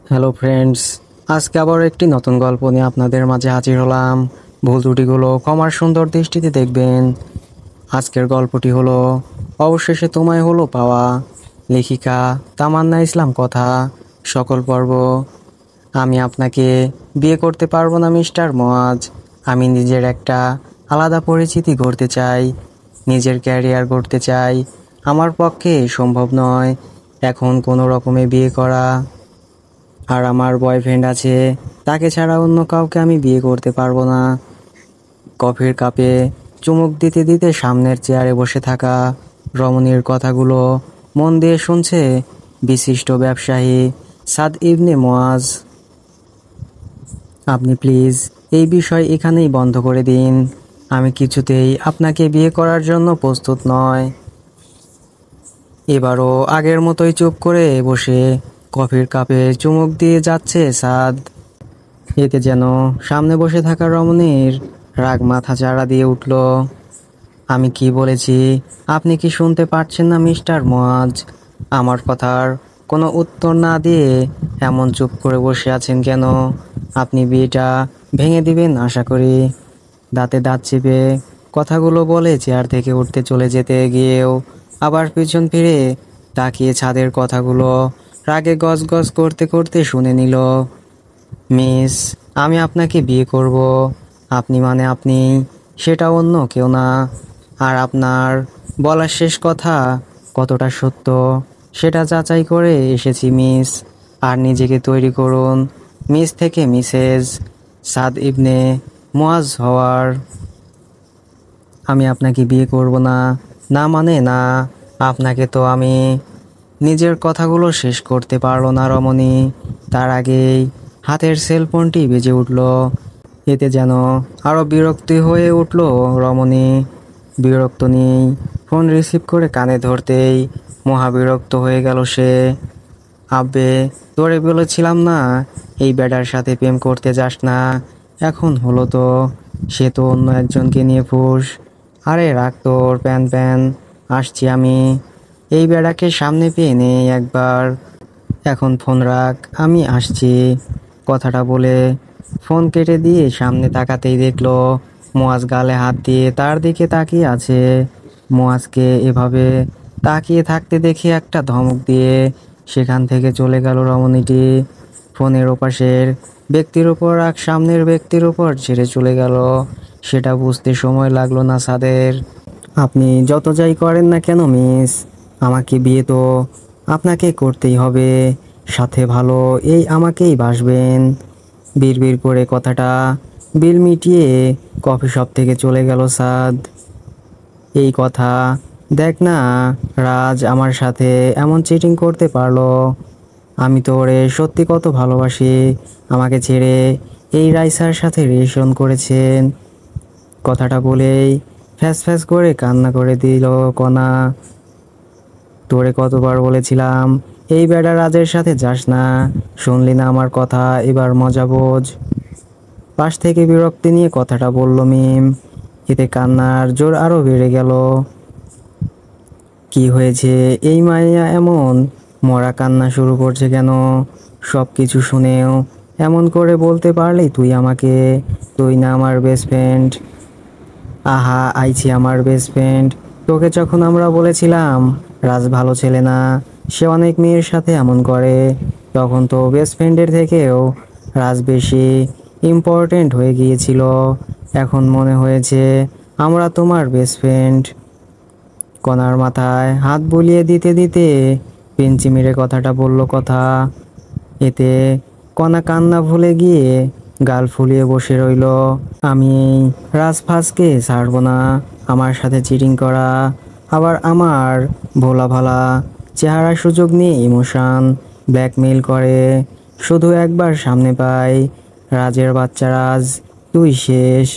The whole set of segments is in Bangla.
হ্যালো ফ্রেন্ডস, আজকে আবার একটি নতুন গল্প নিয়ে আপনাদের মাঝে হাজির হলাম। ভুল ত্রুটিগুলো ক্ষমার সুন্দর দৃষ্টিতে দেখবেন। আজকের গল্পটি হলো অবশেষে তোমায় হলো পাওয়া। লেখিকা তামান্না ইসলাম। কথা সকল পর্ব। আমি আপনাকে বিয়ে করতে পারবো না মিস্টার মুয়াজ। আমি নিজের একটা আলাদা পরিচিতি গড়তে চাই, নিজের ক্যারিয়ার গড়তে চাই। আমার পক্ষে সম্ভব নয় এখন কোনো রকমে বিয়ে করা। আর আমার বয়ফ্রেন্ড আছে, তাকে ছাড়া অন্য কাউকে আমি বিয়ে করতে পারবো না। কফির কাপে চুমুক দিতে দিতে সামনের চেয়ারে বসে থাকা রমণীর কথাগুলো মন দিয়ে শুনছে বিশিষ্ট ব্যবসায়ী সাদ ইবনে মুয়াজ। আপনি প্লিজ এই বিষয় এখানেই বন্ধ করে দিন। আমি কিছুতেই আপনাকে বিয়ে করার জন্য প্রস্তুত নয়। এবারও আগের মতোই চুপ করে বসে কফির কাপে চুমুক দিয়ে যাচ্ছে সাদ। এতে যেন সামনে বসে থাকা রমণীর রাগ মাথা চাড়া দিয়ে উঠল। আমি কি বলেছি আপনি কি শুনতে পাচ্ছেন না মিস্টার মুয়াজ? আমার কথার কোনো উত্তর না দিয়ে এমন চুপ করে বসে আছেন কেন? আপনি বিয়েটা ভেঙে দিবেন আশা করি। দাঁতে দাঁত চেপে কথাগুলো বলে চেয়ার থেকে উঠতে চলে যেতে গিয়েও আবার পিছন ফিরে তাকিয়ে ছাদের কথাগুলো রাগে গজগজ করতে করতে শুনে নিল। মিস, আমি আপনাকে বিয়ে করব। আপনি মানে আপনি, সেটা অন্য কেউ না। আর আপনার বলার শেষ কথা কতটা সত্য সেটা যাচাই করে এসেছি মিস। আর নিজেকে তৈরি করুন মিস থেকে মিসেস সাদ ইবনে মুয়াজ হওয়ার। আমি আপনাকে বিয়ে করব না, না মানে না। আপনাকে তো আমি। নিজের কথাগুলো শেষ করতে পারল না রমণী, তার আগেই হাতের সেলফোনটি বেজে উঠল। এতে যেন আরো বিরক্তি হয়ে উঠল রমণী। বিরক্ত নেই, ফোন রিসিভ করে কানে ধরতেই মহাবিরক্ত হয়ে গেল সে। আব্বে, তোরে বলেছিলাম না এই বেডার সাথে প্রেম করতে যাস না। এখন হলো তো, সে তো অন্য একজনকে নিয়ে ফুস। আরে রাখ তোর প্যান প্যান, আসছি আমি। এই বেড়াকে সামনে পেয়ে নেই একবার। এখন ফোন রাখ, আমি আসছি। কথাটা বলে ফোন কেটে দিয়ে সামনে তাকাতেই দেখলো মুয়াজ গালে হাত দিয়ে তার দিকে তাকিয়ে আছে। মুয়াজকে এভাবে তাকিয়ে থাকতে দেখে একটা ধমক দিয়ে সেখান থেকে চলে গেল রমণীটি। ফোনের ওপাশের ব্যক্তির উপর রাগ সামনের ব্যক্তির উপর ছেড়ে চলে গেল। সেটা বুঝতে সময় লাগলো না সাদের। আপনি যত যাই করেন না কেন মিস, আমাকে বিয়ে তো আপনাকে করতেই হবে। সাথে ভালো এই আমাকেই বাসবেন। বিড়বিড় করে কথাটা বিল মিটিয়ে কফি শপ থেকে চলে গেল সাদ। এই কথা দেখ না, রাজ আমার সাথে এমন চিটিং করতে পারলো। আমি তো ওরে সত্যি কত ভালোবাসি। আমাকে ছেড়ে এই রাইসার সাথে রিলেশন করেছেন। কথাটা বলেই ফ্যাস ফ্যাস করে কান্না করে দিল কণা। তোরে কতবার বলেছিলাম এই বেড়া রাজের সাথে যাস না, শুনলি না আমার কথা, এবার মজা বোঝ। পাশ থেকে বিরক্তি নিয়ে কথাটা বলল মিম। এতে কান্নার জোর আরো বেড়ে গেল। কি হয়েছে এই মাইয়া এমন মরা কান্না শুরু করছে কেন? সব কিছু শুনেও এমন করে বলতে পারলেই তুই আমাকে, তুই না আমার বেস্ট ফ্রেন্ড। আহা আইছি আমার বেস্ট ফ্রেন্ড। তোকে যখন আমরা বলেছিলাম রাজ ভালো ছেলে না, সে অনেক মেয়ের সাথে এমন করে, তখন তো বেস্ট ফ্রেন্ডের থেকেও রাজ বেশি ইম্পর্টেন্ট হয়ে গিয়েছিল। এখন মনে হয়েছে আমরা তোমার বেস্ট ফ্রেন্ড। কণার মাথায় হাত বুলিয়ে দিতে দিতে পেঞ্চি মেরে কথাটা বলল কথা। এতে কণা কান্না ভুলে গিয়ে গাল ফুলিয়ে বসে রইল। আমি এই রাজফাজকে ছাড়বো না। আমার সাথে চিটিং করা, আবার আমার ভোলা ভালা চেহারা সুযোগ নিয়ে ইমোশন ব্ল্যাকমেইল করে। শুধু একবার সামনে পাই রাজের বাচ্চা রাজ, তুই শেষ।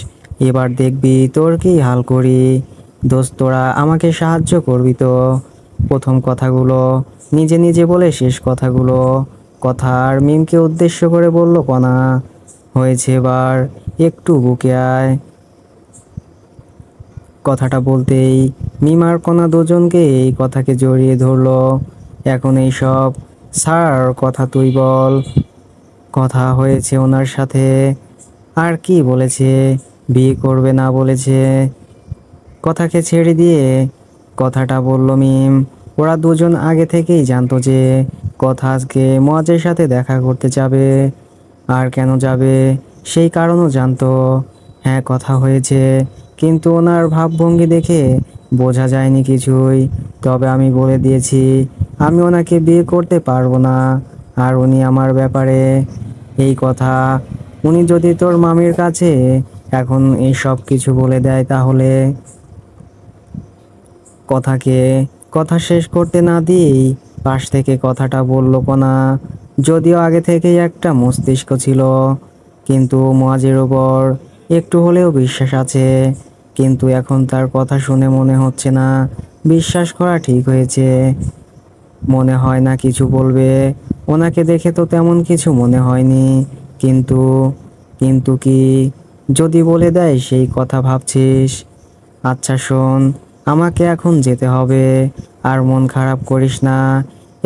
এবার দেখবি তোর কি হাল করি। দোস্ত তোরা আমাকে সাহায্য করবি তো? প্রথম কথাগুলো নিজে নিজে বলে শেষ কথাগুলো কথার মিমকে উদ্দেশ্য করে বলল কণা। হয়েছে এবার, একটু বুকে আয়। কথাটা বলতেই মিম আর কণা দুজনকে এই কথাকে জড়িয়ে ধরলো। এখন এই সব স্যার কথা তুই বল। কথা হয়েছে ওনার সাথে। আর কি বলেছে? বিয়ে করবে না বলেছে। কথাকে ছেড়ে দিয়ে কথাটা বলল মিম। ওরা দুজন আগে থেকেই জানতো যে কথা আজকে মুয়াজের সাথে দেখা করতে যাবে। আর কেন যাবে সেই কারণও জানতো। হ্যাঁ, কথা হয়েছে, কিন্তু ওনার ভাবভঙ্গি দেখে বোঝা যায়নি কিছুই। তবে আমি বলে দিয়েছি আমি ওনাকে বিয়ে করতে পারবো না। আর উনি আমার ব্যাপারে এই কথা, উনি যদি তোর মামির কাছে এখন এই সব কিছু বলে দেয় তাহলে। কথাকে কথা শেষ করতে না দিয়েই পাশ থেকে কথাটা বলল কণা। যদিও আগে থেকেই একটা মস্তিষ্ক ছিল, কিন্তু মুয়াজের ওপর একটু হলেও বিশ্বাস আছে। কিন্তু এখন তার কথা শুনে মনে হচ্ছে না বিশ্বাস করা ঠিক হয়েছে। মনে হয় না কিছু বলবে। ওনাকে দেখে তো তেমন কিছু মনে হয়নি। কিন্তু কিন্তু কি যদি বলে দেয় সেই কথা ভাবছিস? আচ্ছা শোন, আমাকে এখন যেতে হবে। আর মন খারাপ করিস না।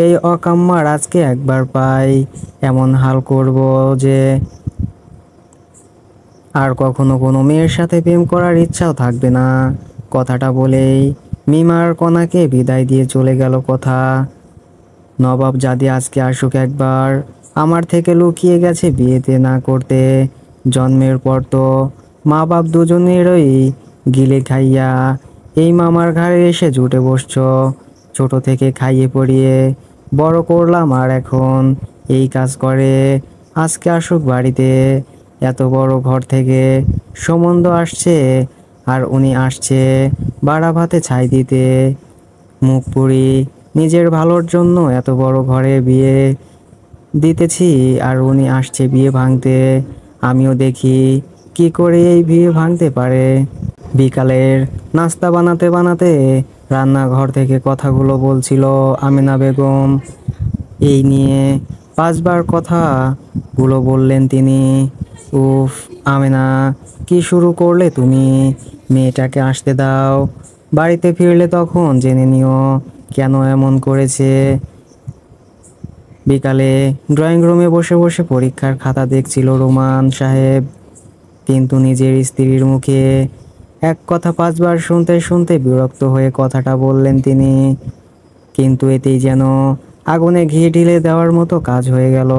এই অকাম্মার আজকে একবার পাই, এমন হাল করব যে আর কখনো কোনো মেয়ের সাথে প্রেম করার ইচ্ছাও থাকবে না। কথাটা বলেই মিমার কণাকে বিদায় দিয়ে চলে গেল কথা। নবাব জাদি আজকে আসুক একবার। আমার থেকে লুকিয়ে গেছে বিয়েতে না করতে। জন্মের পর তো মা বাপ দুজনেরই গিলে খাইয়া এই মামার ঘাড়ে এসে জুটে বসছ। ছোট থেকে খাইয়ে পড়িয়ে বড় করলাম, আর এখন এই কাজ করে। আজকে আসুক বাড়িতে। এত বড় ঘর থেকে সম্বন্ধ আসছে, আর উনি আসছে বাড়া ভাতে ছাই দিতে। মুখ পুরি নিজের ভালোর জন্য এত বড় ঘরে বিয়ে দিতেছি, আর উনি আসছে বিয়ে ভাঙতে। আমিও দেখি কি করে এই বিয়ে ভাঙতে পারে। বিকালের নাস্তা বানাতে বানাতে রান্নাঘর থেকে কথাগুলো বলছিল আমেনা বেগম। এই নিয়ে 5বার কথাগুলো বললেন তিনি। উফ, আমেনা, কি শুরু করলে তুমি? মেয়েটাকে আসতে দাও। বাড়িতে ফিরলে তখন জেনে নিও কেন এমন করেছে। বিকালে ড্রয়িং রুমে বসে বসে পরীক্ষার খাতা দেখছিল রোমান সাহেব। কিন্তু নিজের স্ত্রীর মুখে এক কথা 5বার শুনতে শুনতে বিরক্ত হয়ে কথাটা বললেন তিনি। কিন্তু এতেই যেন আগুনে ঘি ঢেলে দেওয়ার মতো কাজ হয়ে গেল।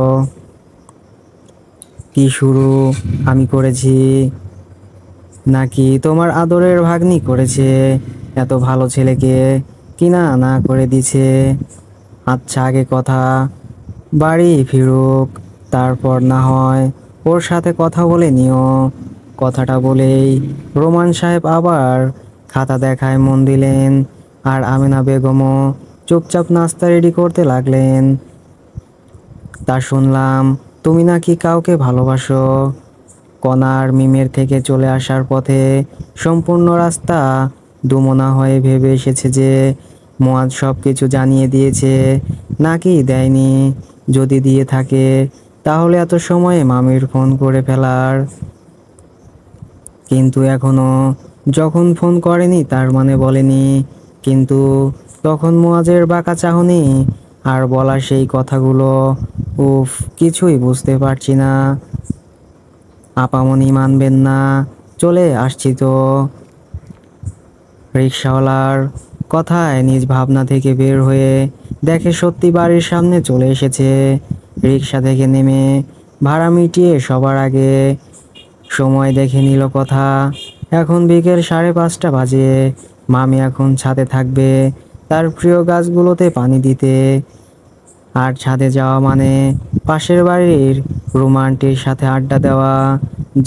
কি শুরু আমি করেছি, নাকি তোমার আদরের ভাগ্নি করেছে? এত ভালো ছেলেকে কিনা না করে দিছে। আচ্ছা, আগে কথা বাড়ি ফিরুক, তারপর না হয় ওর সাথে কথা বলে নিও। কথাটা বলেই রোমান সাহেব আবার খাতা দেখায় মন দিলেন। আর আমেনা বেগমও চুপচাপ নাস্তা রেডি করতে লাগলেন। তা শুনলাম তুমি নাকি কাউকে ভালোবাসো। কণার মিমের থেকে চলে আসার পথে সম্পূর্ণ রাস্তা দুমনা হয়ে ভেবে এসেছে যে মুয়াজ সব কিছু জানিয়ে দিয়েছে, নাকি দেয়নি। যদি দিয়ে থাকে তাহলে এত সময়ে মামির ফোন করে ফেলার। কিন্তু এখনো যখন ফোন করেনি তার মানে বলেনি। কিন্তু তখন মুয়াজের বাঁকা চাহনি আর বলা সেই কথাগুলো, উফ, কিছুই বুঝতে পারছি না। আপামনি মানবেন না, চলে আসছি তো। রিকশাওয়ালার কথায় নিজ ভাবনা থেকে বের হয়ে দেখে সত্যি বাড়ির সামনে চলে এসেছে। রিকশা থেকে নেমে ভাড়া মিটিয়ে সবার আগে সময় দেখে নিল কথা। এখন বিকেল 5:30 বাজে। মামি এখন ছাদে থাকবে তার প্রিয় গাছগুলোতে পানি দিতে। আর ছাদে যাওয়া মানে পাশের বাড়ির রোমান্টির সাথে আড্ডা দেওয়া।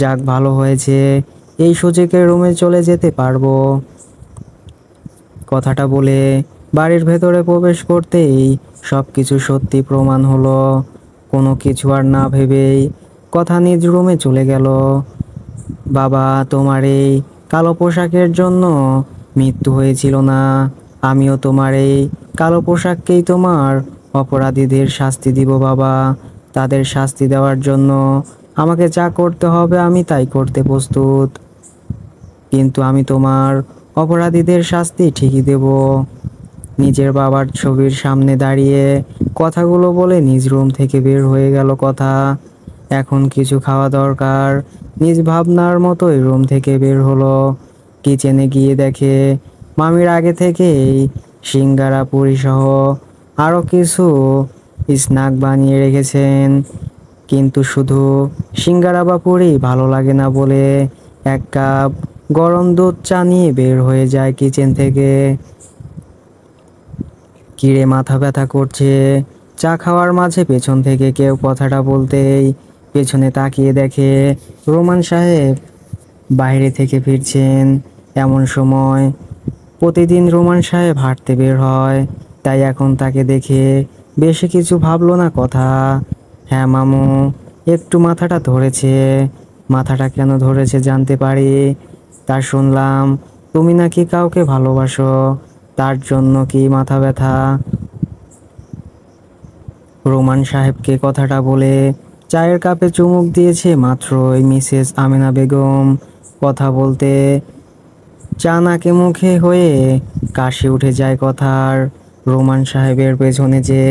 যাক, ভালো হয়েছে, এই সুযোগে রুমে চলে যেতে পারবো। কথাটা বলে বাড়ির ভেতরে প্রবেশ করতেই সব কিছু সত্যি প্রমাণ হলো। কোনো কিছু আর না ভেবেই কথা নিজ রুমে চলে গেল। বাবা, তোমার এই কালো পোশাকের জন্য মৃত্যু হয়েছিল না। আমিও তোমার এই কালো পোশাককেই তোমার অপরাধীদের শাস্তি দিব বাবা। তাদের শাস্তি দেওয়ার জন্য আমাকে যা করতে হবে আমি তাই করতে প্রস্তুত। কিন্তু আমি তোমার অপরাধীদের শাস্তি ঠিকই দেব। নিজের বাবার ছবির সামনে দাঁড়িয়ে কথাগুলো বলে নিজ রুম থেকে বের হয়ে গেল কথা। এখন কিছু খাওয়া দরকার। নিজ ভাবনার মতোই রুম থেকে বের হলো। কিচেনে গিয়ে দেখে মামির আগে থেকেই সিঙ্গারা পুরি সহ আরও কিছু স্ন্যাক বানিয়ে রেখেছেন। কিন্তু শুধু সিঙ্গারা বা পুরি ভালো লাগে না বলে এক কাপ গরম দুধ চা নিয়ে বের হয়ে যায় কিচেন থেকে। কিরে মাথা ব্যথা করছে? চা খাওয়ার মাঝে পেছন থেকে কেউ কথাটা বলতেই পেছনে তাকিয়ে দেখে রোমান সাহেব বাইরে থেকে ফিরছেন। এমন সময় প্রতিদিন রোমান সাহেব হাঁটতে বের হয়, তাই এখন তাকে দেখে বেশি কিছু ভাবলো না কথা। হ্যাঁ মামু, একটু মাথাটা ধরেছে। মাথাটা কেন ধরেছে জানতে পারি? তা শুনলাম তুমি নাকি কাউকে ভালোবাসো, তার জন্য কি মাথা ব্যথা? রোমান সাহেবকে কথাটা বলে চায়ের কাপে চুমুক দিয়েছে মাত্রই মিসেস আমেনা বেগম কথা বলতে চা নাকে মুখে হয়ে কাশি উঠে যায় কথার। রোমান সাহেবের পেছনে যে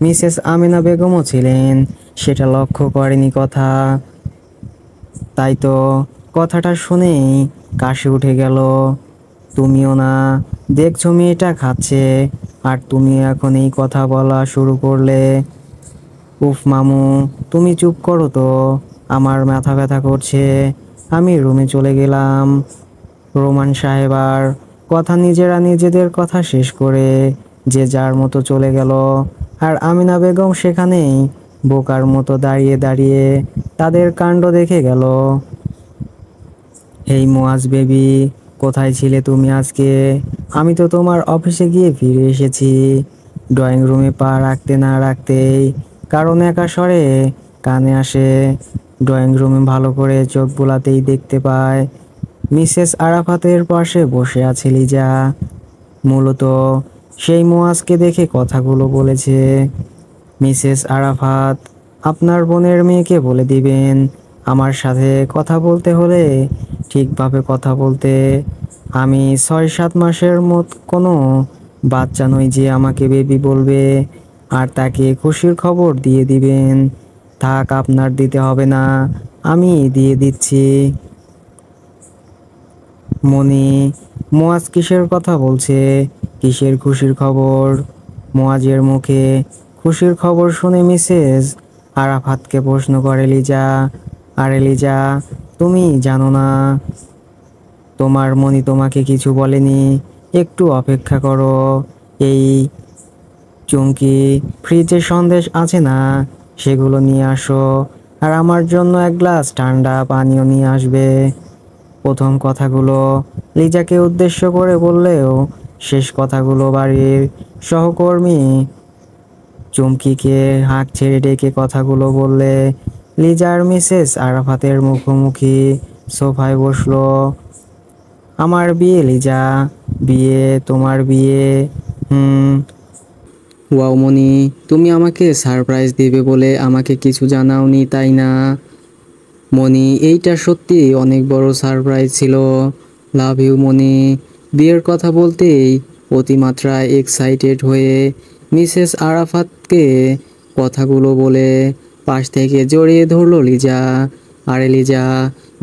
মিসেস আমেনা বেগমও ছিলেন সেটা লক্ষ্য করেনি কথা। তাই তো কথাটা শুনেই কাশি উঠে গেল। তুমিও না দেখছো মেয়েটা খাচ্ছে, আর তুমি এখন এই কথা বলা শুরু করলে? উফ মামু, তুমি চুপ করো তো, আমার মাথা ব্যথা করছে। আমি রুমে চলে গেলাম। রোমান সাহেব আর কথা নিজেরা নিজেদের কথা শেষ করে যে যার মতো চলে গেল। আর আমিনা বেগম সেখানেই বোকার মতো দাঁড়িয়ে দাঁড়িয়ে তাদের কাণ্ড দেখে গেল। হেই মুয়াজ বেবি, কোথায় ছিলে তুমি আজকে? আমি তো তোমার অফিসে গিয়ে ফিরে এসেছি। ড্রয়িং রুমে পা রাখতে না রাখতেই কারণ একা স্বরে কানে আসে। ড্রয়িং রুমে ভালো করে চোখ বোলাতেই দেখতে পায় মিসেস আরাফাতের পাশে বসে আছে লিজা। মূলত সেই মুয়াজকে দেখে কথাগুলো বলেছে। মিসেস আরাফাত, আপনার বোনের মেয়েকে বলে দিবেন আমার সাথে কথা বলতে হলে ঠিকভাবে কথা বলতে। আমি 6-7 মাসের মত কোনো বাচ্চা নই যে আমাকে বেবি বলবে। আর তাকে খুশির খবর দিয়ে দিবেন। থাক, আপনার দিতে হবে না, আমি দিয়ে দিচ্ছি। মনি, মুয়াজ কিসের কথা বলছে? কিসের খুশির খবর? মুয়াজের মুখে খুশির খবর শুনে মিসেস আরাফাতকে প্রশ্ন করে লিজা। আরে লিজা, তুমি জানো না? তোমার মনি তোমাকে কিছু বলেনি? একটু অপেক্ষা করো। এই চুমকি, ফ্রিজে সন্দেশ আছে না? সেগুলো নিয়ে আসো। আর আমার জন্য এক গ্লাস ঠান্ডা পানীয় নিয়ে আসবে। প্রথম কথাগুলো লিজাকে উদ্দেশ্য করে বললেও শেষ কথাগুলো বাড়ির সহকর্মী চুমকিকে হাঁক ছেড়ে ডেকে কথাগুলো বললে লিজার মিসেস আরাফাতের মুখোমুখি সোফায় বসলো। আমার বিয়ে লিজা, বিয়ে, তোমার বিয়ে। হুম। ওয়াও মনি, তুমি আমাকে সারপ্রাইজ দিবে বলে আমাকে কিছু জানাওনি তাই না? মনি, এইটা সত্যি অনেক বড় সারপ্রাইজ ছিল। লাভ ইউ মনি। বিয়ের কথা বলতেই অতিমাত্রায় এক্সাইটেড হয়ে মিসেস আরাফাতকে কথাগুলো বলে পাশ থেকে জড়িয়ে ধরলো লিজা। আরে লিজা,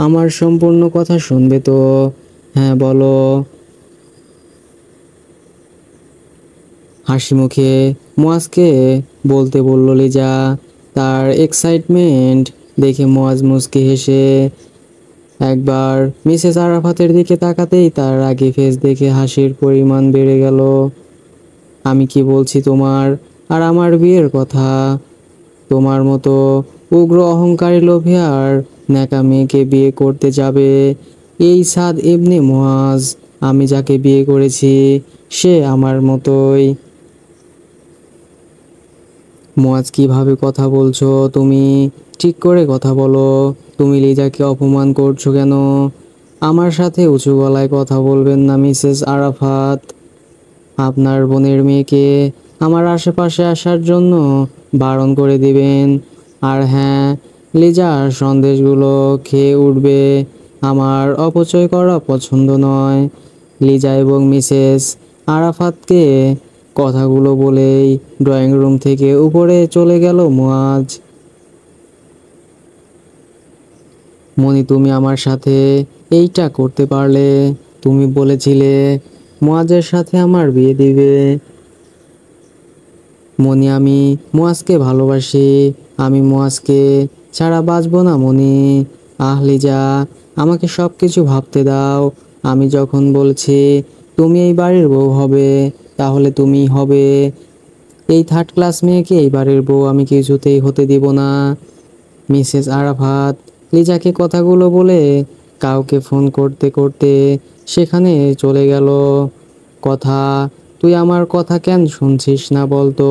আমার সম্পূর্ণ কথা শুনবে তো? হ্যাঁ বলো। হাসি মুখে মুয়াজকে বলতে বলল লিজা। তার এক্সাইটমেন্ট দেখে মুয়াজ মুচকি হেসে একবার মিসেস আরাফাতের দিকে তাকাতেই তার রাগী ফেস দেখে হাসির পরিমাণ বেড়ে গেল। আমি কি বলছি তোমার আর আমার বিয়ের কথা? তোমার মতো উগ্র অহংকারী লোভী আর ন্যাকা মেয়েকে বিয়ে করতে যাবে এই সাদ ইবনে মুয়াজ? আমি যাকে বিয়ে করেছি সে আমার মতোই। মুয়াজ, কিভাবে কথা বলছো তুমি? ঠিক করে কথা বলো। তুমি লিজাকে অপমান করছো কেন? আমার সাথে উঁচু গলায় কথা বলবেন না মিসেস আরাফাত। আপনার বোনের মেয়েকে আমার আশেপাশে আসার জন্য বারণ করে দিবেন। আর হ্যাঁ, লিজার সন্দেশগুলো খেয়ে উঠবে। আমার অপচয় করা পছন্দ নয়। লিজা এবং মিসেস আরাফাতকে কথাগুলো বলেই ড্রয়িং রুম থেকে উপরে চলে গেল মুয়াজ। মনি, তুমি আমার সাথে এইটা করতে পারলে? তুমি বলেছিলে মুয়াজের সাথে আমার বিয়ে দিবে। মনি, আমি মুয়াজকে ভালোবাসি। আমি মুয়াজকে ছাড়া বাঁচবো না মনি। আহ লিজা, আমাকে সব কিছু ভাবতে দাও। আমি যখন বলছি তুমি এই বাড়ির বউ হবে, তাহলে তুমি হবে। এই থার্ড ক্লাস মেয়েকে এই বাড়ির বউ আমি কিছুতেই হতে দিব না। মিসেস আরাফাত লিজাকে কথাগুলো বলে কাউকে ফোন করতে করতে সেখানে চলে গেল। কথা, তুই আমার কথা কেন শুনছিস না বলতো?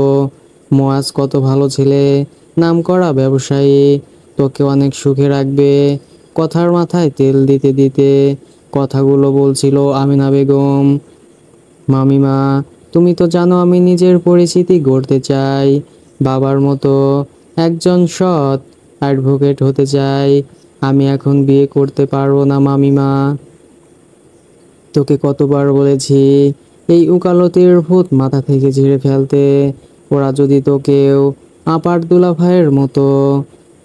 মুয়াজ কত ভালো ছেলে, নামকরা ব্যবসায়ী, তোকে অনেক সুখে রাখবে। কথার মাথায় তেল দিতে দিতে কথাগুলো বলছিল আমিনা বেগম। মামিমা, তুমি তো জানো আমি নিজের পরিচিতি গড়তে চাই, বাবার মতো একজন সৎ অ্যাডভোকেট হতে চাই। আমি এখন বিয়ে করতে পারবো না মামিমা। তোকে কতবার বলেছি এই উকালতির ভূত মাথা থেকে ঝেড়ে ফেলতে। ওরা যদি তোকেও আপার দুলাভাইয়ের মতো।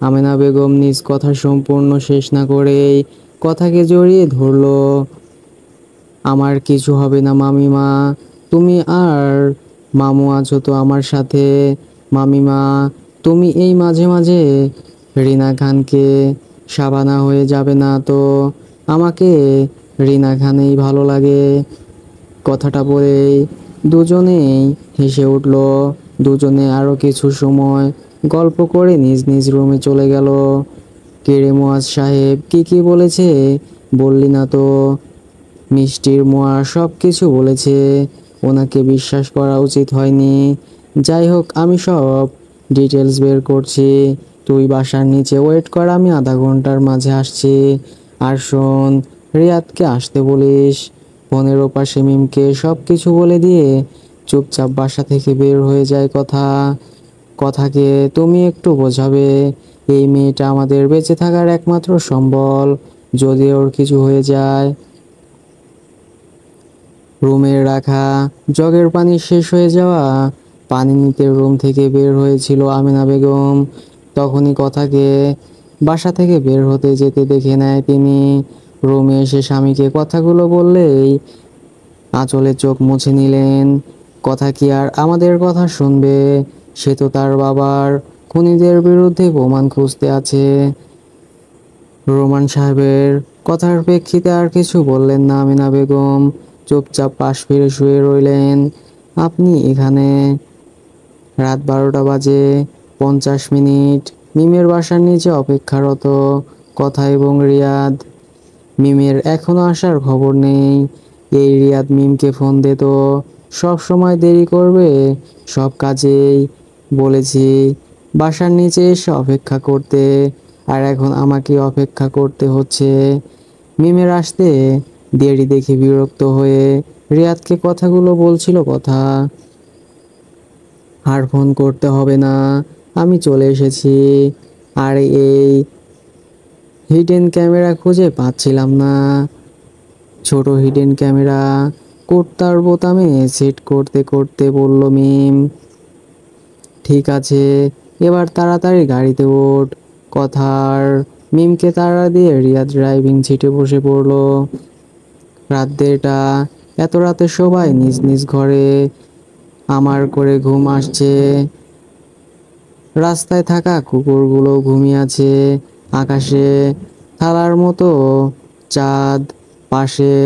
আমেনা বেগম নিজ কথা সম্পূর্ণ শেষ না করেই কথাকে জড়িয়ে ধরলো। আমার কিছু হবে না মামিমা, তুমি আর মামু আছো তো আমার সাথে। মামিমা, তুমি এই মাঝে মাঝে রিনা খানকে শাবানা হয়ে যাবে না তো? আমাকে রিনা খানেই ভালো লাগে। কথাটা বলেই দুজনেই হেসে উঠল। দুজনে আরো কিছু সময় গল্প করে নিজ নিজ রুমে চলে গেল। কেরে মুয়াজ সাহেব কি কি বলেছে বললি না তো? মিষ্টির মোয়া সব কিছু বলেছে। ওনাকে বিশ্বাস করা উচিত হয়নি। যাই হোক, আমি সব ডিটেলস বের করছি। তুই বাসার নিচে ওয়েট কর, আমি আধা ঘন্টার মাঝে আসছি। আর শোন, রিয়াদকে আসতে বলিস। ফোনের ওপাশে মিমকে সব কিছু বলে দিয়ে চুপচাপ বাসা থেকে বের হয়ে যায় কথা। কথাকে তুমি একটু বোঝাবে, এই মেয়েটা আমাদের বেঁচে থাকার একমাত্র সম্বল। যদি ওর কিছু হয়ে যায়। রুমের রাখা জগের পানি শেষ হয়ে যাওয়া, পানি নিতে রুম থেকে বের হয়েছিল আমিনা বেগম। তখনই কথাকে বাসা থেকে বের হতে যেতে দেখে নেয় তিনি। রুমে এসে স্বামীকে কথাগুলো বললেই আঁচলে চোখ মুছে নিলেন। কথা কি আর আমাদের কথা শুনবে? সে তো তার বাবার খুনিদের বিরুদ্ধে প্রমাণ খুঁজতে আছে। রোমান সাহেবের কথার প্রেক্ষিতে আর কিছু বললেন না আমিনা বেগম। চুপচাপ পাশ ফিরে শুয়ে রইলেন। আপনি এখানে? রাত 12টা বাজে 50 মিনিট। মিমের বাসার নিচে অপেক্ষারত কথা এবং রিয়াদ। মিমের এখনো আসার খবর নেই। এই রিয়াদ মিমকে ফোন দে তো, সব সময় দেরি করবে সব কাজেই। বলেছি বাসার নিচে এসে অপেক্ষা করতে, আর এখন আমাকে অপেক্ষা করতে হচ্ছে। মিমের আসতে দেরি দেখে বিরক্ত হয়ে রিয়াদকে কথাগুলো বলছিল কথা। আর ফোন করতে হবে না, আমি চলে এসেছি। আর এই হিডেন ক্যামেরা খুঁজে পাচ্ছিলাম না। ছোট হিডেন ক্যামেরা কুর্তার বোতামে সেট করতে করতে বলল মিম। ঠিক আছে, এবার তাড়াতাড়ি গাড়িতে ওঠ। কথার মিমকে তাড়া দিয়ে রিয়াদ ড্রাইভিং সিটে বসে পড়ল। রাত 1:30। এত রাতে সবাই নিজ নিজ ঘরে। আমার করে ঘুম আসছে। রাস্তায় থাকা কুকুরগুলো ঘুমিয়ে আছে। আকাশে থালার মতো চাঁদ, পাশে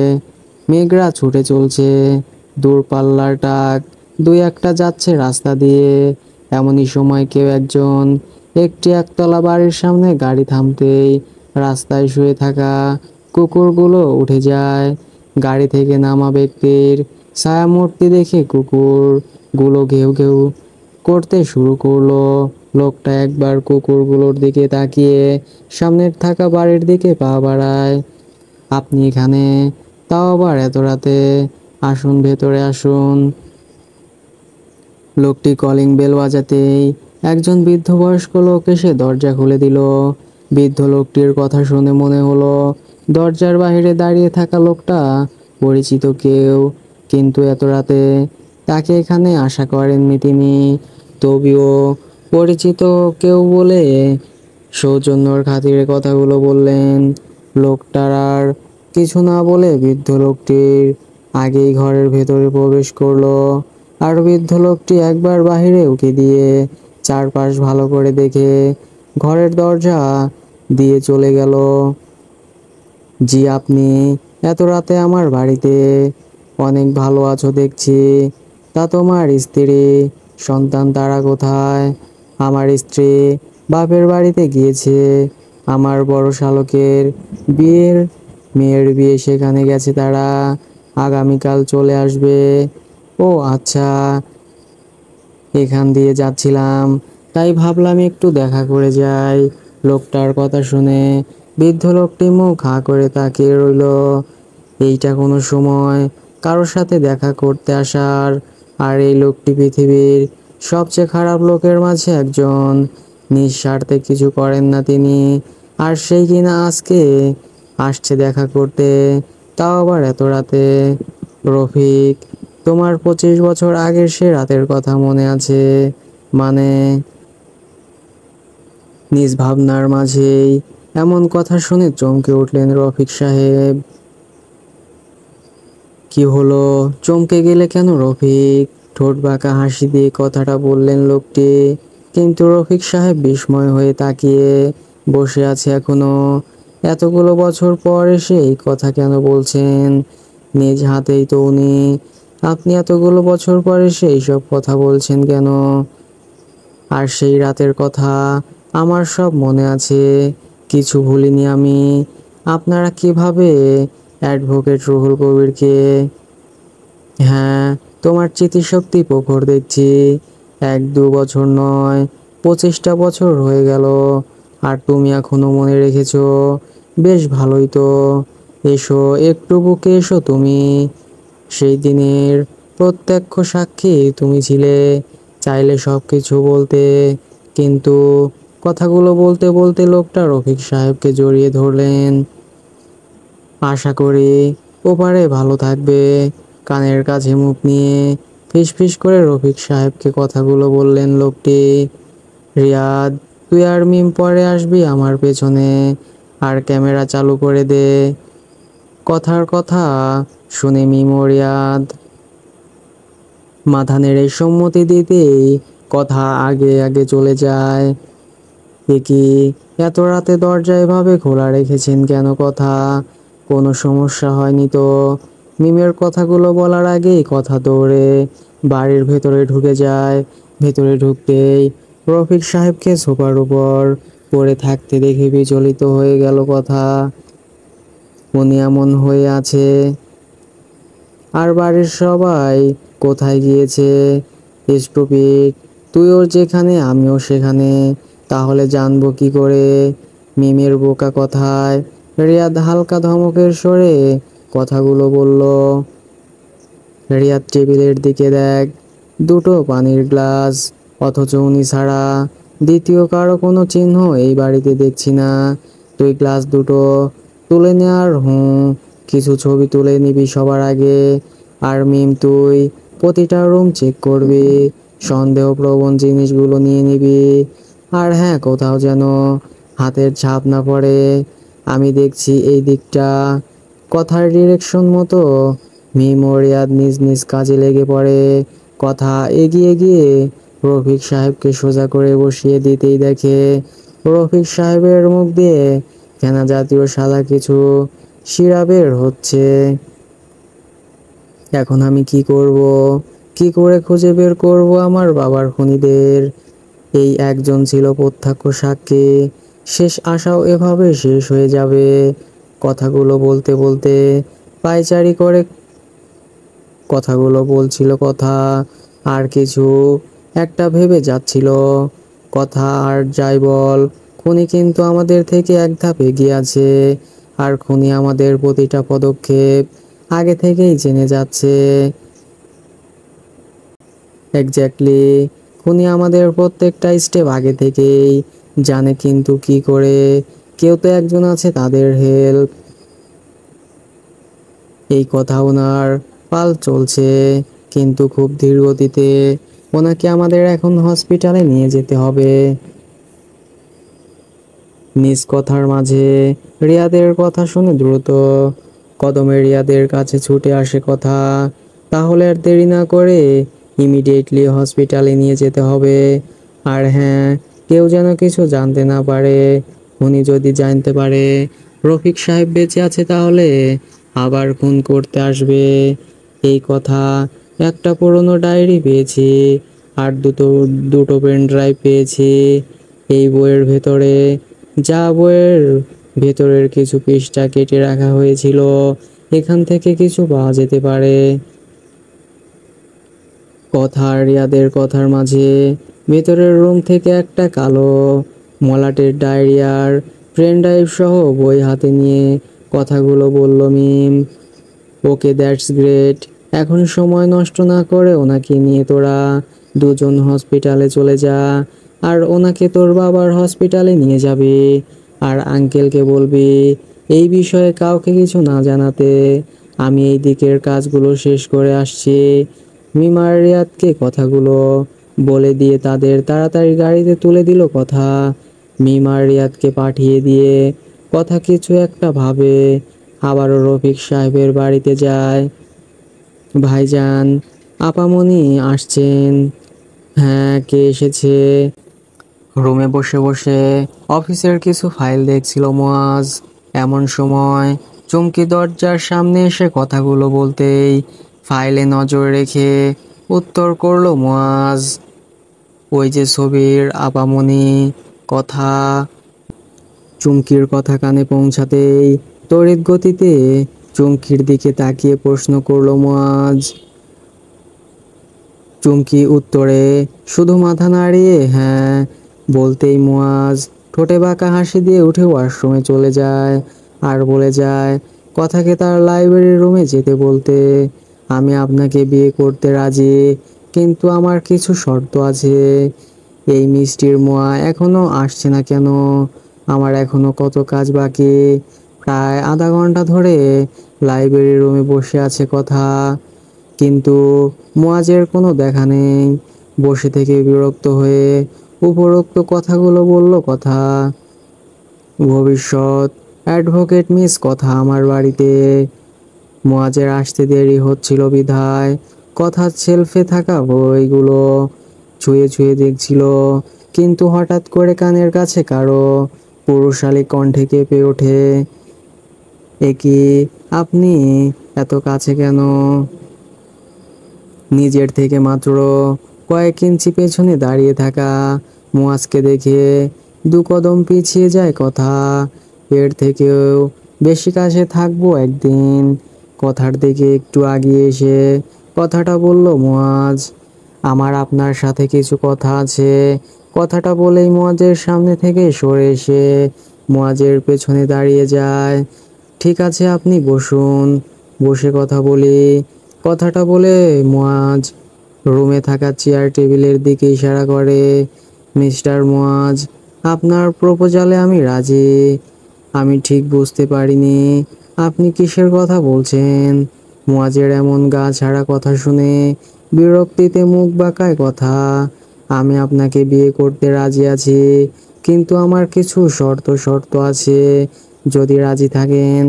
মেঘরা ছুটে চলছে। দূরপাল্লার ট্রাক দুই একটা যাচ্ছে রাস্তা দিয়ে। এমনই সময় কেউ একজন একটি একতলা বাড়ির সামনে গাড়ি থামতেই রাস্তায় শুয়ে থাকা কুকুরগুলো উঠে যায়। গাড়ি থেকে নামা ব্যক্তির ছায়ামূর্তি দেখে কুকুরগুলো ঘেউ ঘেউ করতে শুরু করলো। লোকটা একবার কুকুরগুলোর দিকে তাকিয়ে সামনের থাকা বাড়ির দিকে পা বাড়ায়। আপনি এখানে? তাও আবার এত রাতে? আসুন, ভেতরে আসুন। লোকটি কলিং বেল বাজাতেই একজন বৃদ্ধ বয়স্ক লোক এসে দরজা খুলে দিল। বৃদ্ধ লোকটির কথা শুনে মনে হলো দরজার বাইরে দাঁড়িয়ে থাকা লোকটা পরিচিত কেউ, কিন্তু এত রাতে তাকে এখানে আশা করেননি তিনি। তবুও পরিচিত কেউ বলে সৌজন্যর খাতিরে কথাগুলো বললেন। লোকটার আর কিছু না বলে বৃদ্ধ লোকটির আগেই ঘরের ভেতরে প্রবেশ করলো। আর বৃদ্ধ লোকটি একবার বাহিরে উকি দিয়ে চারপাশ ভালো করে দেখে ঘরের দরজা দিয়ে চলে গেল। জি, আপনি এত রাতে আমার বাড়িতে? অনেক ভালো আছো দেখছি। তা তোমার স্ত্রী সন্তান তারা কোথায়? আমার স্ত্রী বাপের বাড়িতে গিয়েছে। আমার বড় শালকের বিয়ের মেয়ের বিয়ে, সেখানে গেছে তারা। আগামীকাল চলে আসবে। ও আচ্ছা, এখান দিয়ে যাচ্ছিলাম, তাই ভাবলাম একটু দেখা করে যাই। লোকটার কথা শুনে বৃদ্ধ লোকটি মুখ হাঁ করে তাকিয়ে রইল। এইটা কোনো সময় কারোর সাথে দেখা করতে আসার? আর এই লোকটি পৃথিবীর সবচেয়ে খারাপ লোকের মাঝে একজন। নিঃস্বার্থে কিছু করেন না তিনি, আর সেই কিনা আজকে আসছে দেখা করতে, তাও আবার এত রাতে। রফিক, তোমার 25 বছর আগের সে রাতের কথা মনে আছে? মানে? নিজ ভাবনার মাঝেই এমন কথা শুনে চমকে উঠলেন রফিক সাহেব। কি হলো, চমকে গেলে কেন রফিক? ঠোঁট বাঁকা হাসি দিয়ে কথাটা বললেন লোকটি। কিন্তু রফিক সাহেব বিস্ময় হয়ে তাকিয়ে বসে আছে এখনো। এতগুলো বছর পর এসে এই কথা কেন বলছেন? নিজ হাতেই তো উনি। আপনি এতগুলো বছর পর এসে এইসব কথা বলছেন কেন? আর সেই রাতের কথা আমার সব মনে আছে, কিছু ভুলিনি আমি। আপনারা কিভাবে অ্যাডভোকেট রুহুল কবিরকে? হ্যাঁ, তোমার স্মৃতিশক্তি প্রখর দেখছি। 1-2 বছর নয়, 25টা বছর হয়ে গেল, আর তুমি এখনো মনে রেখেছো। বেশ ভালোই তো। এসো, একটু বুকে এসো তুমি। সেই দিনের প্রত্যক্ষ সাক্ষী তুমি ছিলে। চাইলে সব কিছু বলতে, কিন্তু কথাগুলো বলতে বলতে লোকটা রফিক সাহেবকে জড়িয়ে ধরলেন। আশা করি ওপারে ভালো থাকবে। কানের কাছে মুখ নিয়ে ফিসফিস করে রফিক সাহেবকে কথাগুলো বললেন লোকটি। রিয়াদ, তুই আর মিম পরে আসবি আমার পেছনে, আর ক্যামেরা চালু করে দে। কথার কথা শুনে মিম ও রিয়াদ মাথা নেড়ে সম্মতি দিতেই কথা আগে আগে চলে যায়। এ কি, এত রাতে দরজা এভাবে খোলা রেখেছেন কেন? কথা কোনো সমস্যা হয়নি তো? মিমের কথাগুলো বলার আগেই কথা দৌড়ে বাড়ির ভেতরে ঢুকে যায়। ভেতরে ঢুকতেই রফিক সাহেবকে সোফার উপর পড়ে থাকতে দেখে বিচলিত হয়ে গেল কথা। উনি এমন হয়ে আছে, আর বাড়ির সবাই কোথায় গিয়েছে? স্টুপিড, তুইও যেখানে আমিও সেখানে, তাহলে জানবো কি করে? মিমের বোকা কথায় রিয়াদ হালকা ধমকের স্বরে কথাগুলো বলল। রিয়াদ, টেবিলের দিকে দেখ, দুটো পানির গ্লাস, অথচ উনি ছাড়া দ্বিতীয় কারো কোনো চিহ্ন এই বাড়িতে দেখছি না। তুই গ্লাস দুটো তুলে নে, আর কিছু ছবি তুলে নিবি সবার আগে। আর মিম, তুই প্রতিটা রুম চেক করবি, সন্দেহপ্রবণ জিনিসগুলো নিয়ে নিবি। আর হ্যাঁ, কোথাও যেন হাতের ছাপ না পড়ে। আমি দেখছি এই দিকটা। কথার ডিরেকশন মতো মিম ও রিয়াদ নিজ নিজ কাজে লেগে পড়ে। কথা এগিয়ে গিয়ে রফিক সাহেবকে সোজা করে বসিয়ে দিতেই দেখে রফিক সাহেবের মুখ দিয়ে ফেনা জাতীয় সাদা কিছু শিরা বের হচ্ছে। এখন আমি কি করব? কি করে খুঁজে বের করব আমার বাবার খুনিদের? এই একজন ছিল প্রত্যক্ষ সাক্ষী, শেষ আশাও এভাবে শেষ হয়ে যাবে। কথাগুলো বলতে বলতে পায়চারি করে কথাগুলো বলছিল কথা, আর কিছু একটা ভেবে যাচ্ছিল। কথা, আর যাই বল, খুনি কিন্তু আমাদের থেকে এক ধাপ এগিয়ে আছে, আর খুনি আমাদের প্রতিটা পদক্ষেপ আগে থেকেই জেনে যাচ্ছে। এক্স্যাক্টলি, খুনি আমাদের প্রত্যেকটা স্টেপ আগে থেকেই জানে, কিন্তু কি করে? কেউ তো একজন আছে তাদের হেল্প। এই কথা ওনার পাল চলছে, কিন্তু খুব ধীর গতিতে। ওনাকে আমাদের এখন হসপিটালে নিয়ে যেতে হবে। নিজ কথার মাঝে রিয়াদের কথা শুনে দ্রুত কদমে রিয়াদের কাছে ছুটে আসে কথা। তাহলে আর দেরি না করে ইমিডিয়েটলি হসপিটালে নিয়ে যেতে হবে। আর হ্যাঁ, কেউ যেন কিছু জানতে না পারে। উনি যদি জানতে পারে রফিক সাহেব বেঁচে আছে তাহলে আবার খুন করতে আসবে। এই কথা। একটা পুরনো ডায়েরি পেয়েছি আর দুটো দুটো পেন ড্রাইভ পেয়েছি। এই বইয়ের ভেতরে বইয়ের ভেতরের কিছু পৃষ্ঠা কেটে রাখা হয়েছিল, এখান থেকে কিছু পাওয়া যেতে পারে। কথা আর রিয়াদের কথার মাঝে ভেতরের রুম থেকে একটা কালো মলাটের ডায়েরি আর পেন ড্রাইভ সহ বই হাতে নিয়ে কথাগুলো বলল মিম। ওকে, দ্যাটস গ্রেট। এখন সময় নষ্ট না করে ওনাকে নিয়ে তোরা দুজন হসপিটালে চলে যা। আর ওনাকে তোর বাবার হসপিটালে নিয়ে যাবি। আর আঙ্কেলকে বলবি এই বিষয়ে কাউকে কিছু না জানাতে। আমি এই দিকের কাজগুলো শেষ করে আসছি। মিমার রিয়াদকে কথাগুলো বলে দিয়ে তাদের তাড়াতাড়ি গাড়িতে তুলে দিল কথা। মিমার রিয়াদকে পাঠিয়ে দিয়ে কথা কিছু একটা ভাবে আবারও রফিক সাহেবের বাড়িতে যায়। ভাইজান, আপামনি আসছেন। হ্যাঁ, কে এসেছে? রুমে বসে বসে অফিসের কিছু ফাইল দেখছিল মুয়াজ। এমন সময় চুমকি দরজার সামনে এসে কথাগুলো বলতেই ফাইলে নজর রেখে উত্তর করলো মুয়াজ। ওই যে ছবির আপামনি। কথা। চুমকির কথা কানে পৌঁছাতেই তড়িৎ গতিতে চুমকির দিকে তাকিয়ে প্রশ্ন করলো মুয়াজ। চুমকি উত্তরে শুধু মাথা নাড়িয়ে হ্যাঁ বলতেই মুয়াজ ঠোঁটে বাঁকা হাসি দিয়ে উঠে ওয়াশরুমে চলে যায় আর বলে যায় কথাকে তার লাইব্রেরি রুমে যেতে বলতে। আমি আপনাকে বিয়ে করতে রাজি, কিন্তু আমার কিছু শর্ত আছে। এই মিষ্টির মোয়া এখনো আসছে না কেন? আমার এখনো কত কাজ বাকি। প্রায় আধা ঘন্টা ধরে লাইব্রেরি রুমে বসে আছে কথা, কিন্তু মুয়াজের কোনো দেখা নেই। বসে থেকে বিরক্ত হয়ে উপরোক্ত কথাগুলো বলল কথা। ভবিষ্যৎ অ্যাডভোকেট মিস কথা আমার বাড়িতে। মুয়াজের আসতে দেরি হচ্ছিল বিধায় কথার শেলফে থাকা বইগুলো ছুঁয়ে ছুঁয়ে দেখছিল, কিন্তু হঠাৎ করে কানের কাছে কারো পুরুষালী কণ্ঠে কেঁপে ওঠে। কি, আপনি এত কাছে কেন? নিজের থেকে মাত্র কয়েক ইঞ্চি পেছনে দাঁড়িয়ে থাকা মুয়াজকে দেখে দু কদম পিছিয়ে যায় কথা। এর থেকেও বেশি কাছে থাকবো একদিন। কথার দিকে একটু আগিয়ে এসে কথাটা বলল মুয়াজ। আমার আপনার সাথে কিছু কথা আছে। কথাটা বলেই মুয়াজের সামনে থেকে সরে এসে মুয়াজের পেছনে দাঁড়িয়ে যায়। ঠিক আছে, আপনি বসুন, বসে কথা বলি। কথাটা বলে মুয়াজ রুমে থাকা চেয়ার টেবিলের দিকে ইশারা করে। মিস্টার মুয়াজ, আপনার প্রপোজালে আমি রাজি। আমি ঠিক বুঝতে পারিনি আপনি কিসের কথা বলছেন। মুয়াজের এমন গা ছাড়া কথা শুনে বিরক্তিতে মুখ বাঁকায় কথা। আমি আপনাকে বিয়ে করতে রাজি আছি, কিন্তু আমার কিছু শর্ত আছে। যদি রাজি থাকেন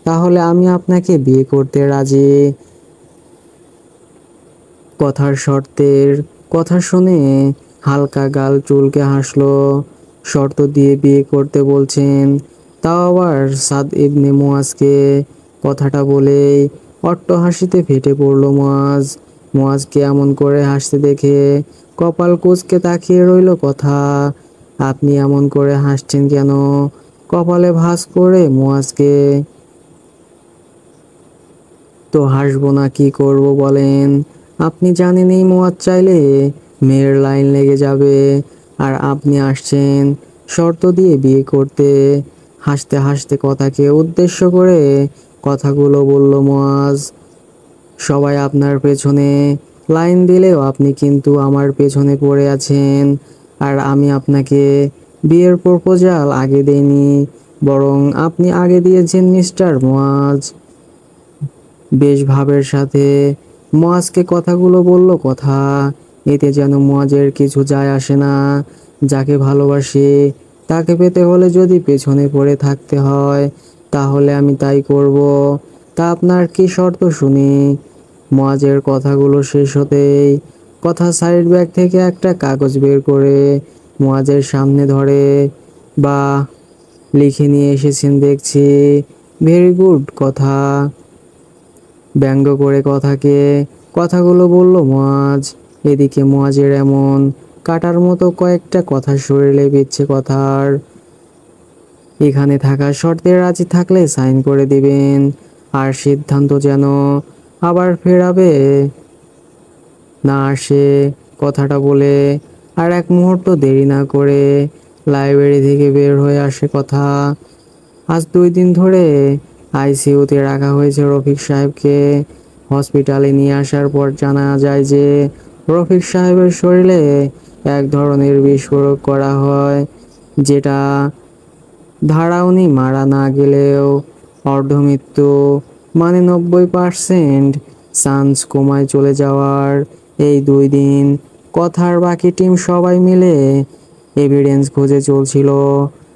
তাহলে আমি আপনাকে বিয়ে করতে রাজি। কথার শর্তের কথা শুনে হালকা গাল চুলকে হাসলো। শর্ত দিয়ে বিয়ে করতে বলছেন, তাও আবার সাদ ইবনে মুয়াজকে। কথাটা বলেই অট্টহাসিতে ফেটে পড়লো মুয়াজ। মুয়াজকে এমন করে হাসতে দেখে কপাল কুঁচকে তাকিয়ে রইল কথা। আপনি এমন করে হাসছেন কেন? কপালে ভাঁজ করে মুয়াজকে। তো হাসবো না, কি করব বলেন? আপনি জানেনই মুয়াজ চাইলে মেয়ের লাইন লেগে যাবে, আর আপনি আসছেন শর্ত দিয়ে বিয়ে করতে। হাসতে হাসতে কথাকে উদ্দেশ্য করে কথাগুলো বলল মুয়াজ। সবাই আপনার পেছনে লাইন দিলেও আপনি কিন্তু আমার পেছনে পড়ে আছেন। আর আমি আপনাকে বিয়ের প্রপোজাল আগে দেইনি, বরং আপনি আগে দিয়েছেন মিস্টার মুয়াজ। বেশ ভাবের সাথে মুয়াজকে কথাগুলো বলল কথা। এতে যেন মুয়াজের কিছু যায় আসে না। যাকে ভালোবাসি তাকে পেতে হলে যদি পেছনে পড়ে থাকতে হয় তাহলে আমি তাই করব। তা আপনার কি শর্ত শুনি? মুয়াজের কথাগুলো শেষ হতেই কথা সাইড ব্যাগ থেকে একটা কাগজ বের করে মুয়াজের সামনে ধরে, বা লিখে নিয়ে এসেছেন দেখছি, ভেরি গুড কথা। ব্যঙ্গ করে কথাগুলো বলল মুয়াজ। এদিকে মুয়াজের এমন কাটার মতো কয়েকটা কথা শরীরে বিচ্ছে কথার। এখানে থাকার শর্তে রাজি থাকলে সাইন করে দিবেন, আর সিদ্ধান্ত যেন আবার ফেরাবে না আসে কথাটা বলে আর এক মুহূর্ত দেরি না করে লাইব্রেরি থেকে বের হয়ে আসে কথা। আজ 2 দিন ধরে আইসিইউতে রাখা হয়েছে রফিক সাহেবকে। হসপিটালে নিয়ে আসার পর জানা যায় যে রফিক সাহেবের শরীরে এক ধরনের বিষ প্রয়োগ করা হয়, যেটা ধারা উনি মারা না গেলেও অর্ধমৃত্যু, মানে 90% চান্স কমায় চলে যাওয়ার। এই 2 দিন কথার বাকি টিম সবাই মিলে এভিডেন্স খুঁজে চলছিল,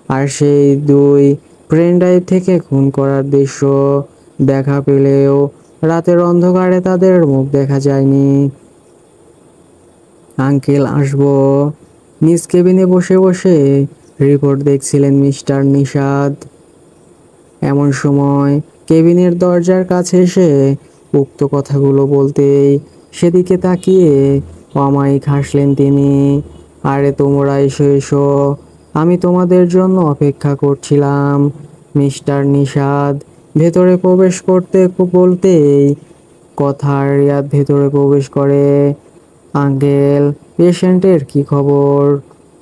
আর সেই 2 পেন ড্রাইভ থেকে খুন করার দৃশ্য দেখা পেলেও রাতের অন্ধকারে তাদের মুখ দেখা যায়নি। আঙ্কেল আসবো। নিজ কেবিনে বসে বসে রিপোর্ট দেখছিলেন মিস্টার নিষাদ। এমন সময় কেবিনের দরজার কাছে এসে উক্ত কথাগুলো বলতেই সেদিকে তাকিয়ে অমায়িক হাসলেন তিনি। আরে তোমরা এসো এসো, আমি তোমাদের জন্য অপেক্ষা করছিলাম। মিস্টার নিষাদ ভেতরে প্রবেশ করতে বলতেই কথার রিয়াদ ভেতরে প্রবেশ করে। আঙ্কেল, পেশেন্টের কি খবর?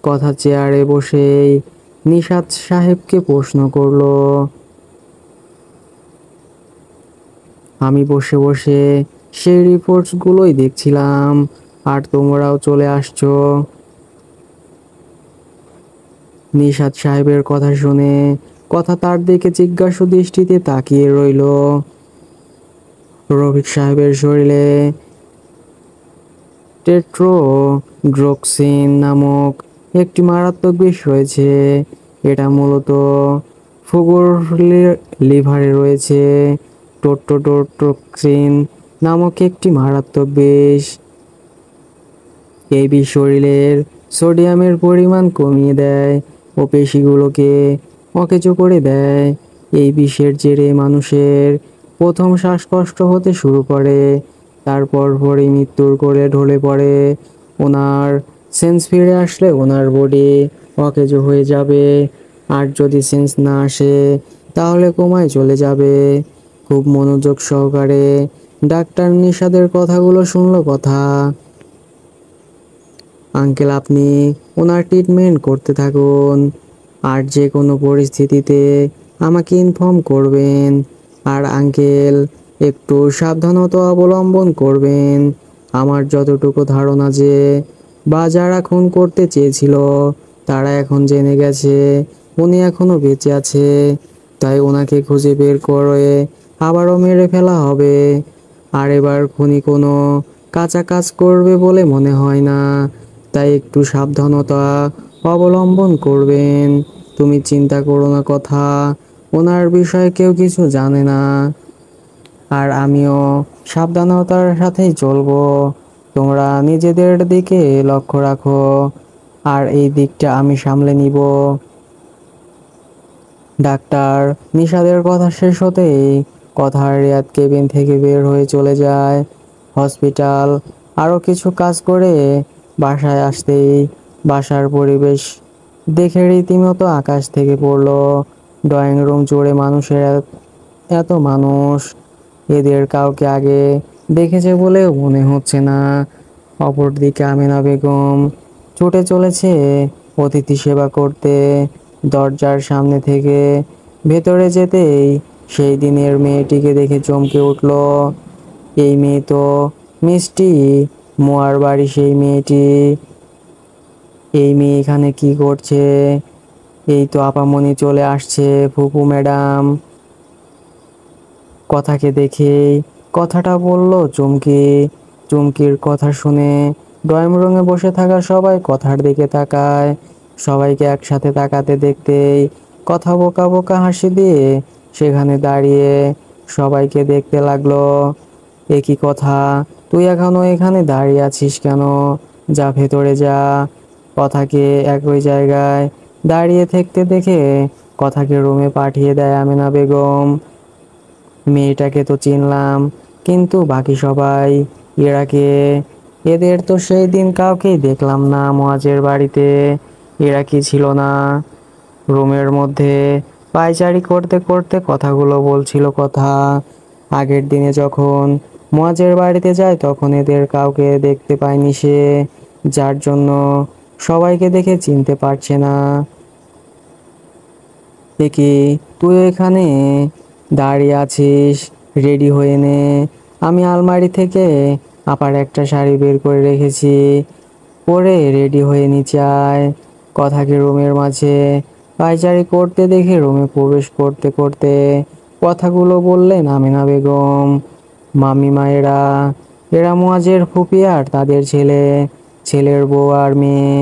কথা চেয়ারে বসেই নিষাদ সাহেবকে প্রশ্ন করলো। আমি বসে বসে সেই রিপোর্টসগুলোই দেখছিলাম, আর তোমরাও চলে আসছো। নিষাদ সাহেবের কথা শুনে কথা তার দিকে জিজ্ঞাসু দৃষ্টিতে তাকিয়ে রইল। রফিক সাহেবের শরীরে টেট্রোড্রক্সিন নামক একটি মারাত্মক বিষ রয়েছে। এটা মূলত ফুগুর লিভারে রয়েছে। টেট্রোড্রক্সিন নামক একটি মারাত্মক বিষ। এই বিষ শরীরের সোডিয়ামের পরিমাণ কমিয়ে দেয় ও পেশিগুলোকে অকেজো করে দেয়। এই বিষের জেরে মানুষের প্রথম শ্বাসকষ্ট হতে শুরু করে, তারপর পরই মৃত্যুর কোলে ঢলে পড়ে। ওনার সেন্স ফিরে আসলে ওনার বডি অকেজো হয়ে যাবে, আর যদি সেন্স না আসে তাহলে কোমায় চলে যাবে। খুব মনোযোগ সহকারে ডাক্তার নিষাদের কথাগুলো শুনলো কথা। আঙ্কেল, আপনি ওনার ট্রিটমেন্ট করতে থাকুন, আর যে কোনো পরিস্থিতিতে আমাকে ইনফর্ম করবেন। আর আঙ্কেল, একটু সাবধানতা অবলম্বন করবেন। আমার যতটুকু ধারণা যে বা যারা খুন করতে চেয়েছিল তারা এখন জেনে গেছে উনি এখনো বেঁচে আছে, তাই ওনাকে খুঁজে বের করে আবারও মেরে ফেলা হবে। আর এবার খুনি কোনো কাঁচা কাজ করবে বলে মনে হয় না, তাই একটু সাবধানতা অবলম্বন করবেন। তুমি চিন্তা করো না কথা, ওনার বিষয়ে কেউ কিছু জানে না, আর আমিও সাবধানতার সাথেই চলবো। তোমরা নিজেদের দিকে লক্ষ্য রাখো, আর এই দিকটা আমি সামলে নিব। ডাক্তার নিষাদের কথা শেষ হতেই কথার রিয়াদ কেবিন থেকে বের হয়ে চলে যায় হসপিটাল। আরও কিছু কাজ করে বাসায় আসতেই বাসার পরিবেশ দেখে রীতিমতো আকাশ থেকে পড়লো। ড্রয়িং রুম জুড়ে এত মানুষ, এদের কাউকে আগে দেখেছে বলেও মনে হচ্ছে না। অপরদিকে আমিনা বেগম ছুটে চলেছে অতিথি সেবা করতে। দরজার সামনে থেকে ভেতরে যেতেই সেই দিনের মেয়েটিকে দেখে চমকে উঠল। এই মেয়ে তো মিষ্টি, মোয়ার বাড়ি সেই মেয়েটি। এই মেয়ে এখানে কি করছে? এই তো আপামনি চলে আসছে, ফুপু ম্যাডাম। কথাকে দেখে কথাটা বলল চুমকি। চুমকির কথা শুনে ড্রয়িং রুমে বসে থাকা সবাই কথার দিকে তাকায়। সবাইকে একসাথে তাকাতে দেখতেই কথা বোকা বোকা হাসি দিয়ে সেখানে দাঁড়িয়ে সবাইকে দেখতে লাগলো। একই কথা, তুই এখনো এখানে দাঁড়িয়ে আছিস কেন? যা ভেতরে যা। কথাকে একই জায়গায় দাঁড়িয়ে থাকতে দেখে কথাকে রুমে পাঠিয়ে দেয় আমেনা বেগম। মেয়েটাকে তো চিনলাম, কিন্তু বাকি সবাই এরা কে? এদের তো সেই দিন কাউকেই দেখলাম না মুয়াজের বাড়িতে। এরা কি ছিল না রুমের মধ্যে পায়চারি করতে করতে কথাগুলো বলছিল কথা? আগের দিনে যখন মুয়াজের বাড়িতে যায় তখন এদের কাউকে দেখতে পায়নি সে, যার জন্য সবাইকে দেখে চিনতে পারছে না। কি, তুই এখানে দাঁড়িয়ে আছিস? রেডি হয়ে নে। আমি আলমারি থেকে আবার একটা শাড়ি বের করে রেখেছি, পরে রেডি হয়ে নিচে আয়। কথাকে রুমের মাঝে পায়চারি করতে দেখে রুমে প্রবেশ করতে করতে কথাগুলো বললেন আমিনা বেগম। মামি মায়েরা, এরা মুয়াজের ফুপি আর তাদের ছেলে, ছেলের বউ আর মেয়ে।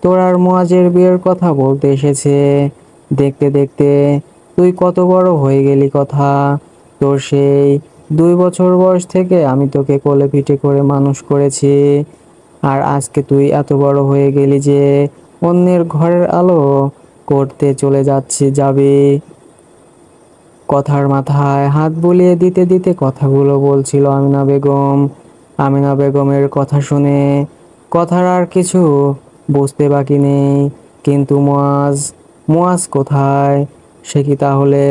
তোর আর মুয়াজের বিয়ের কথা বলতে এসেছে। দেখতে দেখতে তুই কত বড় হয়ে গেলি কথা। তোর সেই 2 বছর বয়স থেকে আমি তোকে কোলে পিঠে করে মানুষ করেছি, আর আজকে তুই এত বড় হয়ে গেলি যে অন্যের ঘরের আলো করতে চলে যাবি। কথার মাথায় হাত বুলিয়ে দিতে দিতে কথাগুলো বলছিল আমিনা বেগম। আমিনা বেগমের কথা শুনে কথার আর কিছু বুঝতে বাকি নেই। কিন্তু মুয়াজ, মুয়াজ কোথায়? সে কি তাহলে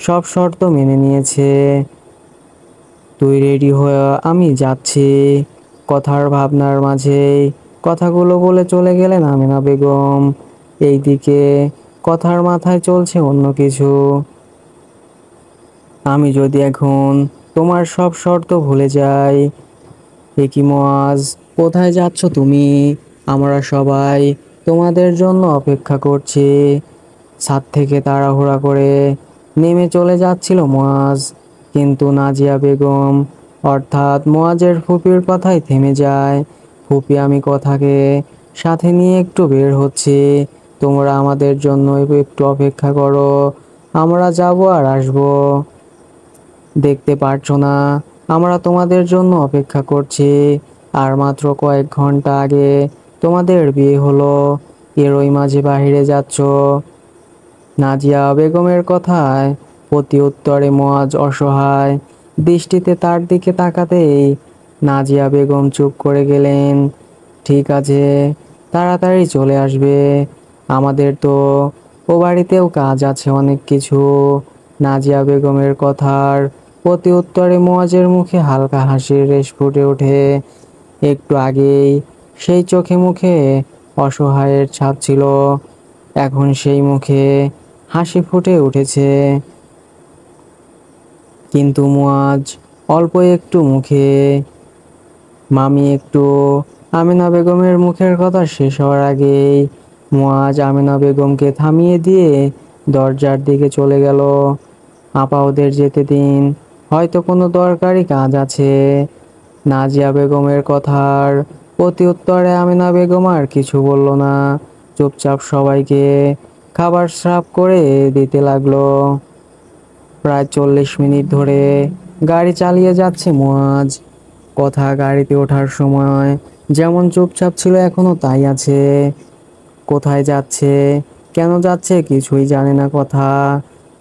সব শর্ত মেনে নিয়েছে? তুই রেডি হয়ে, আমি যাচ্ছি। কথার ভাবনার মাঝেই কথাগুলো বলে চলে গেলেন আমিনা বেগম। এইদিকে কথার মাথায় চলছে অন্য কিছু। আমি যদি এখন তোমার সব শর্ত ভুলে যাই? এ কি মুয়াজ, কোথায় যাচ্ছ তুমি? আমরা সবাই তোমাদের জন্য অপেক্ষা করছি। ছাদ থেকে তাড়াহুড়া করে নেমে চলে যাচ্ছিল মুয়াজ, কিন্তু নাজিয়া বেগম অর্থাৎ মুয়াজের ফুপির কথাই থেমে যায়। ফুপি, আমি কথাকে সাথে নিয়ে একটু বের হচ্ছি, তোমরা আমাদের জন্য একটু অপেক্ষা করো, আমরা যাব আর আসবো। দেখতে পারছো না আমরা তোমাদের জন্য অপেক্ষা করছি? আর মাত্র কয়েক ঘন্টা আগে তোমাদের বিয়ে হলো, এরই মাঝে বাহিরে যাচ্ছ? নাজিয়া বেগমের কথায় প্রতি উত্তরে মুয়াজ অসহায় দৃষ্টিতে তার দিকে তাকাতেই নাজিয়া বেগম চুপ করে গেলেন। ঠিক আছে, তাড়াতাড়ি চলে আসবে, আমাদের তো ও বাড়িতেও কাজ আছে অনেক কিছু। নাজিয়া বেগমের কথার প্রতি উত্তরে মুয়াজের মুখে হালকা হাসির রেশ ফুটে ওঠে। একটু আগেই সেই চোখে মুখে অসহায়ের ছাপ ছিল, এখন সেই মুখে হাসি ফুটে উঠেছে। কিন্তু মুয়াজ অল্প একটু মুখে। মামি একটু। আমিনা বেগমের মুখের কথা শেষ হওয়ার আগেই মুয়াজ আমিনা বেগমকে থামিয়ে দিয়ে দরজার দিকে চলে গেল। আপা, ওদের যেতে দিন, হয়তো কোনো দরকারি কাজ আছে। নাজিয়া বেগমের কথার প্রতি উত্তরে আমিনা বেগম আর কিছু বলল না, চুপচাপ সবাইকে খাবার সার্ভ করে দিতে লাগলো। প্রায় 40 মিনিট ধরে গাড়ি চালিয়ে যাচ্ছে মুয়াজ। কথা গাড়িতে ওঠার সময় যেমন চুপচাপ ছিল এখনো তাই আছে। কোথায় যাচ্ছে, কেন যাচ্ছে কিছুই জানে না কথা।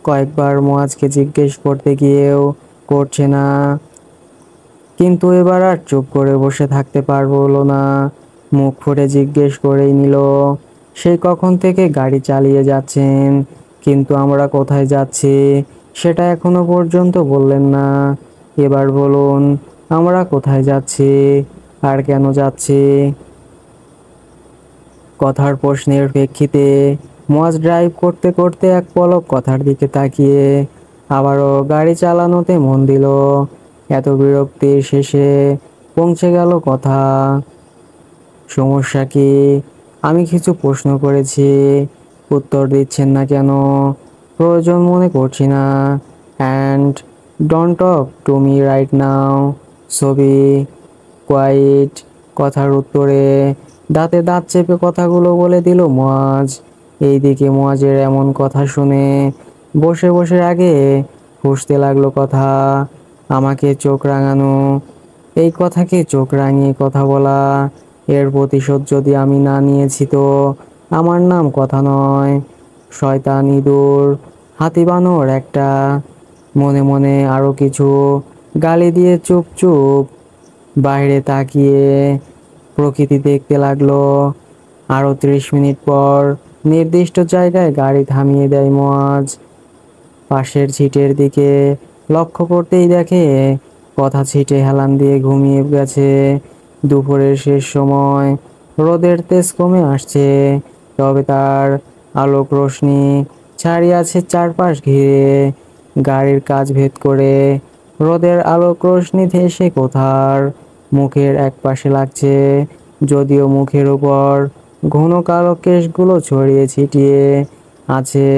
কয়েকবার মুয়াজকে জিজ্ঞেস করতে গিয়েও করছে না, কিন্তু এবার আর চুপ করে বসে থাকতে পারলো না, মুখ ফুটে জিজ্ঞেস করেই নিল। সেই কখন থেকে গাড়ি চালিয়ে যাচ্ছেন, কিন্তু আমরা কোথায় যাচ্ছি সেটা এখনো পর্যন্ত বললেন না। এবার বলুন, আমরা কোথায় যাচ্ছি আর কেন যাচ্ছি? কথার প্রশ্নের প্রেক্ষিতে মুয়াজ ড্রাইভ করতে করতে এক পলক কথার দিকে তাকিয়ে আবারও গাড়ি চালানোতে মন দিল। এত বিরক্তির শেষে পৌঁছে গেল কথা। সমস্যা কি? আমি কিছু প্রশ্ন করেছি, উত্তর দিচ্ছেন না কেন? প্রয়োজন মনে করছি না। And don't talk to me right now. ছবি কোয়াইট। কথার উত্তরে দাঁতে দাঁত চেপে কথাগুলো বলে দিল মুয়াজ। এইদিকে মুয়াজের এমন কথা শুনে বসে বসে আগে ফুঁসতে লাগলো কথা। আমাকে চোখ রাঙানো, এই কথাকে চোখ রাঙিয়ে কথা বলা, এর প্রতিশোধ যদি আমি না নিয়েছি তো আমার নাম কথা নয়, শয়তান, ইঁদুর, হাতি, বানর একটা। মনে মনে আরো কিছু গালি দিয়ে চুপ চুপ বাইরে তাকিয়ে প্রকৃতি দেখতে লাগলো। আরো 30 মিনিট পর নির্দিষ্ট জায়গায় গাড়ি থামিয়ে দেয় মুয়াজ। পাশের ছিটের দিকে লক্ষ্য করতেই দেখে কথা ছিটে হেলান দিয়ে ঘুমিয়ে গেছে। দুপুরের শেষ সময়, রোদের তেজ কমে আসছে, তবে তার আলোক রোশনি ছাড়িয়ে আছে চারপাশ ঘিরে। গাড়ির কাচ ভেদ করে রোদের আলোক রোশনি এসে কোথার মুখের একপাশে লাগছে, যদিও মুখের উপর ঘন কালো কেশগুলো ছড়িয়ে ছিটিয়ে আছে,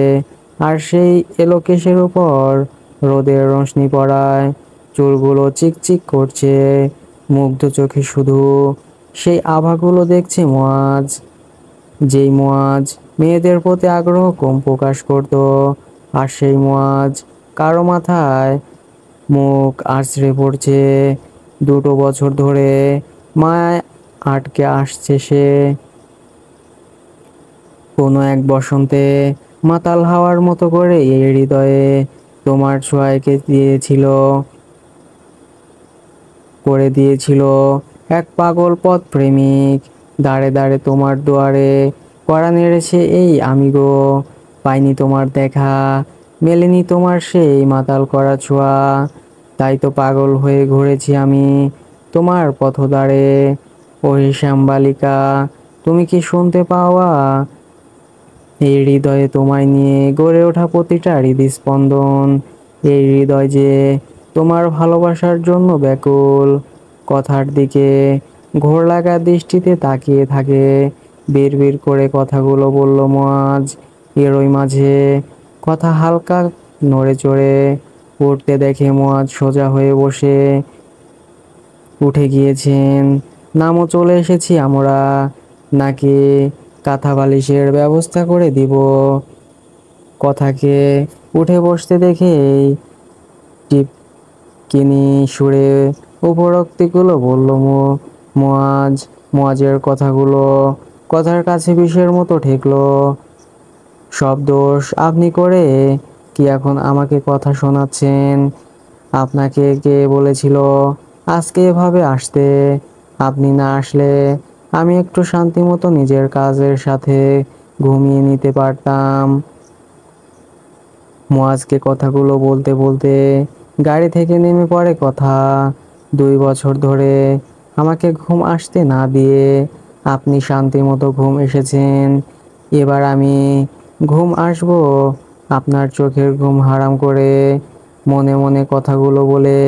আর সেই এলো কেশের উপর রোদের রোশনি পড়ায় চুলগুলো চিকচিক করছে। মুগ্ধ চোখে শুধু সেই আভাগুলো দেখছে মুয়াজ, যেই মুয়াজ মেয়েদের প্রতি আগ্রহ কম প্রকাশ করত। আর সেই মুয়াজ কারো মাথায় মুখ আছড়ে পড়ছে। 2 বছর ধরে মায়ায় আটকে আসছে সে। কোনো এক বসন্তে মাতাল হাওয়ার মতো করে এই হৃদয়ে তোমার ছোঁয়াকে করে দিয়েছিল এক পাগল পথ প্রেমিক। দাঁড়ে দাঁড়ে তোমার দুয়ারে কড়া নেড়েছে এই আমি গো। পাইনি তোমার দেখা, মেলেনি তোমার সেই মাতাল করা ছোঁয়া, তাই তো পাগল হয়ে ঘুরেছি আমি তোমার পথদ্বারে। ও শ্যাম বালিকা, তুমি কি শুনতে পাওয়া? এই হৃদয়ে তোমায় নিয়ে গড়ে ওঠা প্রতিটা হৃদস্পন্দন, এই হৃদয় যে তোমার ভালোবাসার জন্য ব্যাকুল। কথার দিকে ঘোর লাগা দৃষ্টিতে তাকিয়ে থাকে। বিড়বিড় করে কথাগুলো বলল মুয়াজ। এরই মাঝে কথা হালকা নড়ে চড়ে উঠতে দেখে মুয়াজ সোজা হয়ে উঠে গিয়েছেন। নামও চলে এসেছি আমরা, নাকি কাঁথা বালিশের ব্যবস্থা করে দিব? কথাকে উঠে বসতে দেখেই টিপকিনি সুরে উপরোক্তিগুলো বলল মুয়াজ। মুয়াজের কথার কাছে বিষের মতো ঠেকলো। সব দোষ আপনি করে কি এখন আমাকে কথা শোনাচ্ছেন? আপনাকে কে বলেছিল আজকে এভাবে আসতে? আপনি না আসলে আমি একটু শান্তি মতো নিজের কাজের সাথে ঘুমিয়ে নিতে পারতাম। মুয়াজকে কথাগুলো বলতে বলতে গাড়ি থেকে নেমে পড়ে কথা। 2 বছর ধরে আমাকে ঘুম আসতে না দিয়ে আপনি শান্তি মতো ঘুম এসেছেন, এবার আমি ঘুম আসবো আপনার চোখের ঘুম হারাম করে? মনে মনে কথাগুলো বলে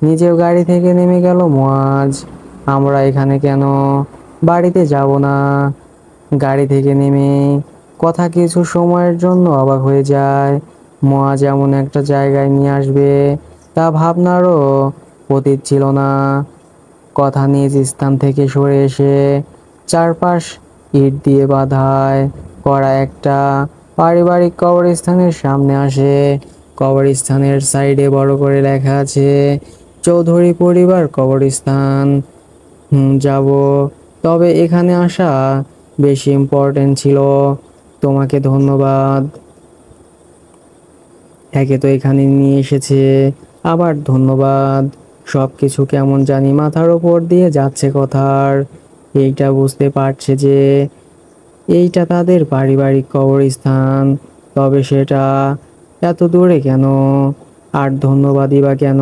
নিজেও গাড়ি থেকে নেমে গেল মুয়াজ। আমরা এখানে কেন? বাড়িতে যাব না? গাড়ি থেকে নেমে কথা কিছু সময়ের জন্য অবাক হয়ে যায়। মুয়াজ এমন একটা জায়গায় নিয়ে আসবে তা ভাবনারও অতীত ছিল না। কথা নিজ স্থান থেকে সরে এসে চারপাশ ইট দিয়ে বাঁধায় করা একটা পারিবারিক কবরস্থানের সামনে আসে। কবরস্থানের সাইডে বড় করে লেখা আছে চৌধুরী পরিবার কবরস্থান। যাব, তবে এখানে আসা বেশি ইম্পর্টেন্ট ছিল। তোমাকে ধন্যবাদ। একে তো এখানে নিয়ে এসেছে, আবার ধন্যবাদ। সব কিছু কেমন জানি মাথার ওপর দিয়ে যাচ্ছে কথার। এইটা বুঝতে পারছে যে এইটা তাদের পারিবারিক কবরস্থান, তবে সেটা এত দূরে কেন? আর ধন্যবাদই বা কেন?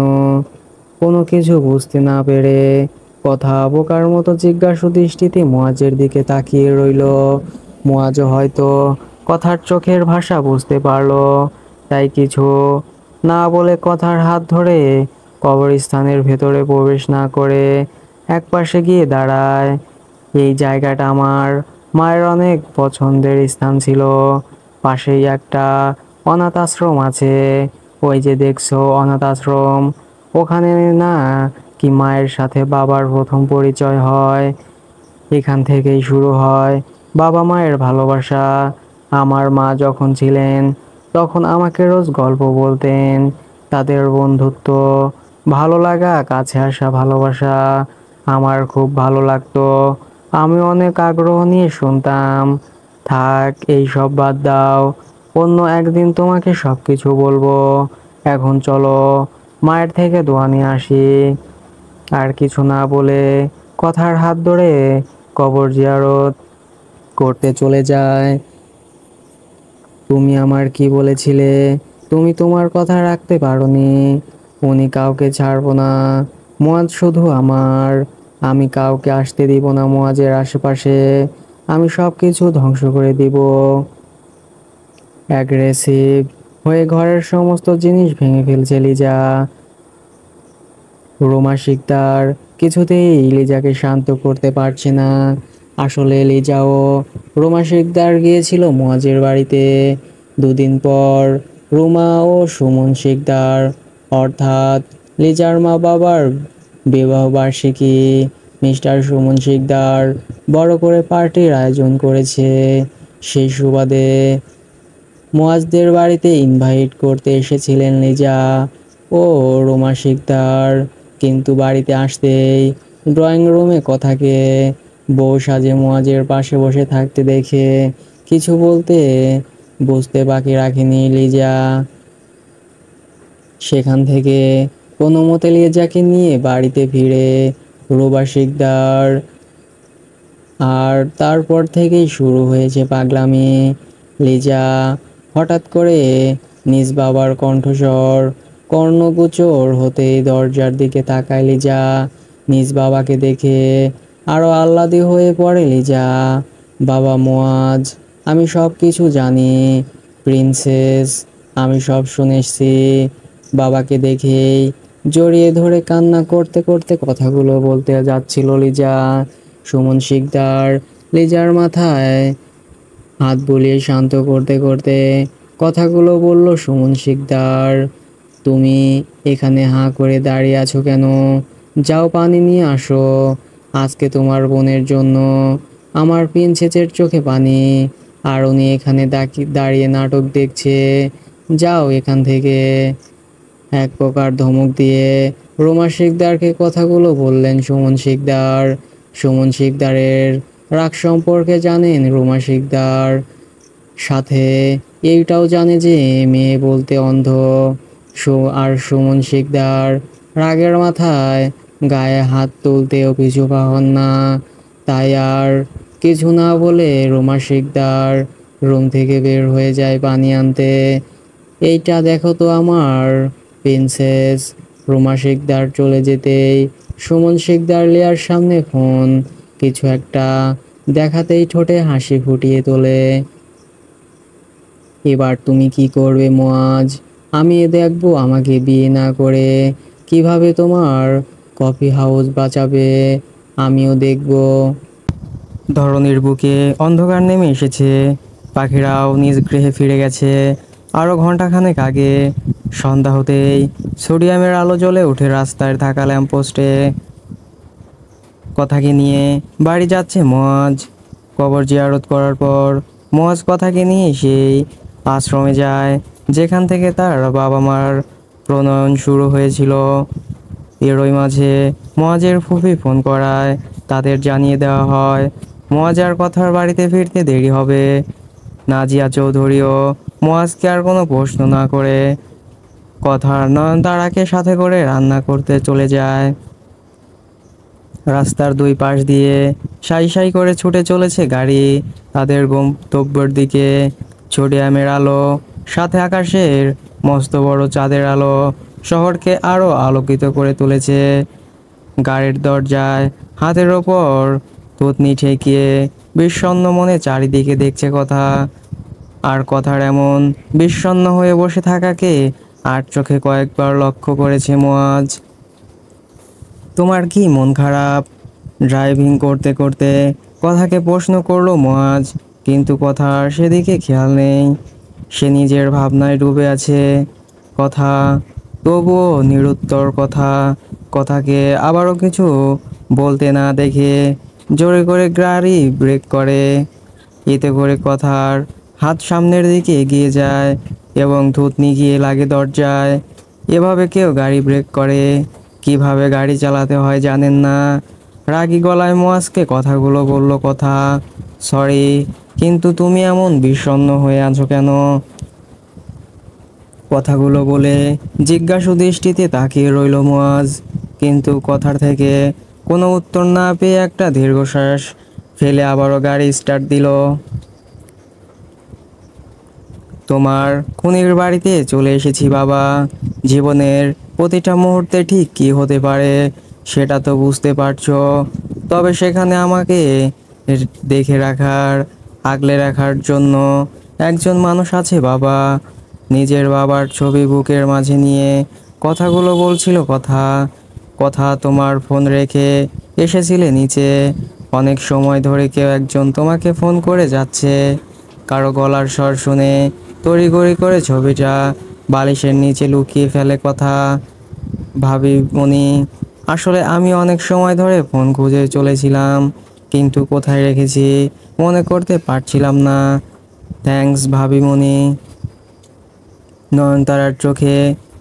কোনো কিছু বুঝতে না পেরে কথা বোকার মতো জিজ্ঞাসু দৃষ্টিতে মুয়াজের দিকে তাকিয়ে রইল। মুয়াজও হয়তো কথার চোখের ভাষা বুঝতে পারলো, তাই কিছু না বলে কথার হাত ধরে কবরস্থানের ভেতরে প্রবেশ না করে একপাশে গিয়ে দাঁড়ায়। এই জায়গাটা আমার মায়ের অনেক পছন্দের স্থান ছিল। পাশেই একটা অনাথ আশ্রম আছে, ওই যে দেখছো অনাথ আশ্রম, ওখানে না কি মায়ের সাথে বাবার প্রথম পরিচয় হয়। এখান থেকেই শুরু হয় বাবা মায়ের ভালোবাসা। আমার মা যখন ছিলেন তখন আমাকে রোজ গল্প বলতেন, তাদের বন্ধুত্ব, ভালো লাগা, কাছে আসা ভালোবাসা। আমার খুব ভালো লাগতো, আমি অনেক আগ্রহ নিয়ে শুনতাম। থাক, এই সব বাদ দাও, অন্য একদিন তোমাকে সবকিছু বলবো। এখন চলো মায়ের থেকে দোয়া নিয়ে আসি। আর কিছু না বলে কথার হাত ধরে কবর জিয়ারত করতে চলে যায়। তুমি আমার কি বলেছিলে? তুমি তোমার কথা রাখতে পারোনি। উনি কাউকে ছাড়বো না, মুয়াজ শুধু আমার। আমি কাউকে আসতে দিব না মুয়াজের আশেপাশে। আমি সব কিছু ধ্বংস করে দিব। অ্যাগ্রেসিভ হয়ে ঘরের সমস্ত জিনিস ভেঙে ফেলছে লিজা। রোমা শিকদার কিছুতেই লিজাকে শান্ত করতে পারছে না। আসলে লিজাও রোমা শিকদার গিয়েছিল মুয়াজের বাড়িতে। দুদিন পর রোমা ও সুমন শিকদার অর্থাৎ লিজার মা বাবার বিবাহ বার্ষিকী। মিস্টার সুমন শিকদার বড় করে পার্টির আয়োজন করেছে। সেই সুবাদে মুয়াজদের বাড়িতে ইনভাইট করতে এসেছিলেন লিজা ও রোমা শিকদার। কিন্তু বাড়িতে আসতেই ড্রয়িং রুমে কথাকে বউ সাজে মুয়াজের পাশে বসে থাকতে দেখে কিছু বলতে বুঝতে বাকি রাখেনি লিজা। সেখান থেকে কোনো মতে লিজাকে নিয়ে বাড়িতে ফিরে রোমা শিকদার। আর তারপর থেকেই শুরু হয়েছে পাগলামি। লিজা হঠাৎ করে নিজ বাবার কণ্ঠস্বর কর্ণগোচর হতেই দরজার দিকে তাকায় লিজা। নিজ বাবাকে দেখে আরো আহ্লাদে হয়ে পড়ে লিজা। বাবা মুয়াজ, আমি সব কিছু জানি প্রিন্সেস, আমি সব শুনেছি। বাবাকে দেখেই জড়িয়ে ধরে কান্না করতে করতে কথাগুলো বলতে যাচ্ছিল লিজা। সুমন শিকদার লিজার মাথায় হাত বুলিয়ে শান্ত করতে করতে কথাগুলো বলল। সুমন শিকদার, তুমি এখানে হাঁ করে দাঁড়িয়ে আছো কেন? যাও পানি নিয়ে আসো। আজকে তোমার বোনের জন্য আমার প্রিন্সেসের চোখে পানি, আর উনি এখানে দাঁড়িয়ে নাটক দেখছে। যাও এখান থেকে। এক প্রকার ধমক দিয়ে রোমা শিকদারকে কথাগুলো বললেন সুমন শিকদার। সুমন শিকদারের রাগ সম্পর্কে জানেন রোমা শিকদার, সাথে এইটাও জানে যে মেয়ে বলতে অন্ধ। আর সুমন শিকদার রাগের মাথায় গায়ে হাত তুলতেও পিছু পা হন না। তাই আর কিছু না বলে রোমা শিকদার রুম থেকে বের হয়ে যায় পানি আনতে। এইটা দেখো তো আমার প্রিন্সেস। রোমা শিকদার চলে যেতেই সুমন শিকদার লিয়ার সামনে ফোন কিছু একটা দেখাতেই ঠোঁটে হাসি ফুটিয়ে তোলে। এবার তুমি কি করবে মুয়াজ? আমি দেখবো আমাকে বিয়ে না করে কিভাবে তোমার কফি হাউস বাঁচাবে। আমিও দেখব। ধরণীর বুকে অন্ধকার নেমে এসেছে। পাখিরাও নিজ গৃহে ফিরে গেছে আরও ঘন্টাখানেক আগে। সন্ধ্যা হতেই সোডিয়ামের আলো জ্বলে ওঠে রাস্তায় থাকা ল্যাম্পপোস্টে। কথাকে নিয়ে বাড়ি যাচ্ছে মুয়াজ। কবর জিয়ারত করার পর মুয়াজ কথাকে নিয়ে সেই আশ্রমে যায় যেখান থেকে তার বাবা মার প্রণয়ন শুরু হয়েছিল। এরই মাঝে মুয়াজের ফুফি ফোন করায় তাদের জানিয়ে দেওয়া হয় মুয়াজ কথার বাড়িতে ফিরতে দেরি হবে। নাজিয়া চৌধুরীও মুয়াজকে আর কোনো প্রশ্ন না করে কথার নয়নতারাকে সাথে করে রান্না করতে চলে যায়। রাস্তার দুই পাশ দিয়ে সাই সাই করে ছুটে চলেছে গাড়ি তাদের গন্তব্যের দিকে। সোডিয়ামের আলো সাথে আকাশের মস্ত বড় চাঁদের আলো শহরকে আরো আলোকিত করে তুলেছে। গাড়ির দরজায় হাতের ওপর থুতনি ঠেকিয়ে বিষণ্ণ মনে চারিদিকে দেখছে কথা। আর কথার এমন বিষণ্ণ হয়ে বসে থাকাকে আর চোখে কয়েকবার লক্ষ্য করেছে মুয়াজ। তোমার কি মন খারাপ? ড্রাইভিং করতে করতে কথাকে প্রশ্ন করলো মুয়াজ, কিন্তু কথার সেদিকে খেয়াল নেই। সে নিজের ভাবনায় ডুবে আছে। কথা তবুও নিরুত্তর। কথাকে আবারও কিছু বলতে না দেখে জোরে করে গাড়ি ব্রেক করে। এতে করে কথার হাত সামনের দিকে এগিয়ে যায় এবং থুতনি গিয়ে লাগে দরজায়। এভাবে কেউ গাড়ি ব্রেক করে? কিভাবে গাড়ি চালাতে হয় জানেন না? রাগী গলায় মুয়াজকে কথাগুলো বলল কথা। সরি, কিন্তু তুমি এমন বিষণ্ণ হয়ে আছো কেন? কথাগুলো বলে জিজ্ঞাসু দৃষ্টিতে তাকিয়ে রইল মুয়াজ, কিন্তু কথার থেকে কোনো উত্তর না পেয়ে একটা দীর্ঘশ্বাস ফেলে আবারও গাড়ি স্টার্ট দিল। তোমার খুনির বাড়িতে চলে এসেছি বাবা। জীবনের প্রতিটা মুহূর্তে ঠিক কী হতে পারে সেটা তো বুঝতে পারছো। তবে সেখানে আমাকে দেখে রাখার, আগলে রাখার জন্য একজন মানুষ আছে বাবা। নিজের বাবার ছবি বুকের মাঝে নিয়ে কথাগুলো বলছিল কথা। কথা তোমার ফোন রেখে এসেছিলে নিচে। অনেক সময় ধরে কেউ একজন তোমাকে ফোন করে যাচ্ছে। কারো গলার স্বর শুনে তড়িঘড়ি করে ছবিটা বালিশের নিচে লুকিয়ে ফেলে কথা। ভাবি মনি, আসলে আমি অনেক সময় ধরে ফোন খুঁজে চলেছিলাম, কিন্তু কোথায় রেখেছি মনে করতে পারছিলাম না। থ্যাঙ্কস ভাবিমণি। নয়নতারার চোখে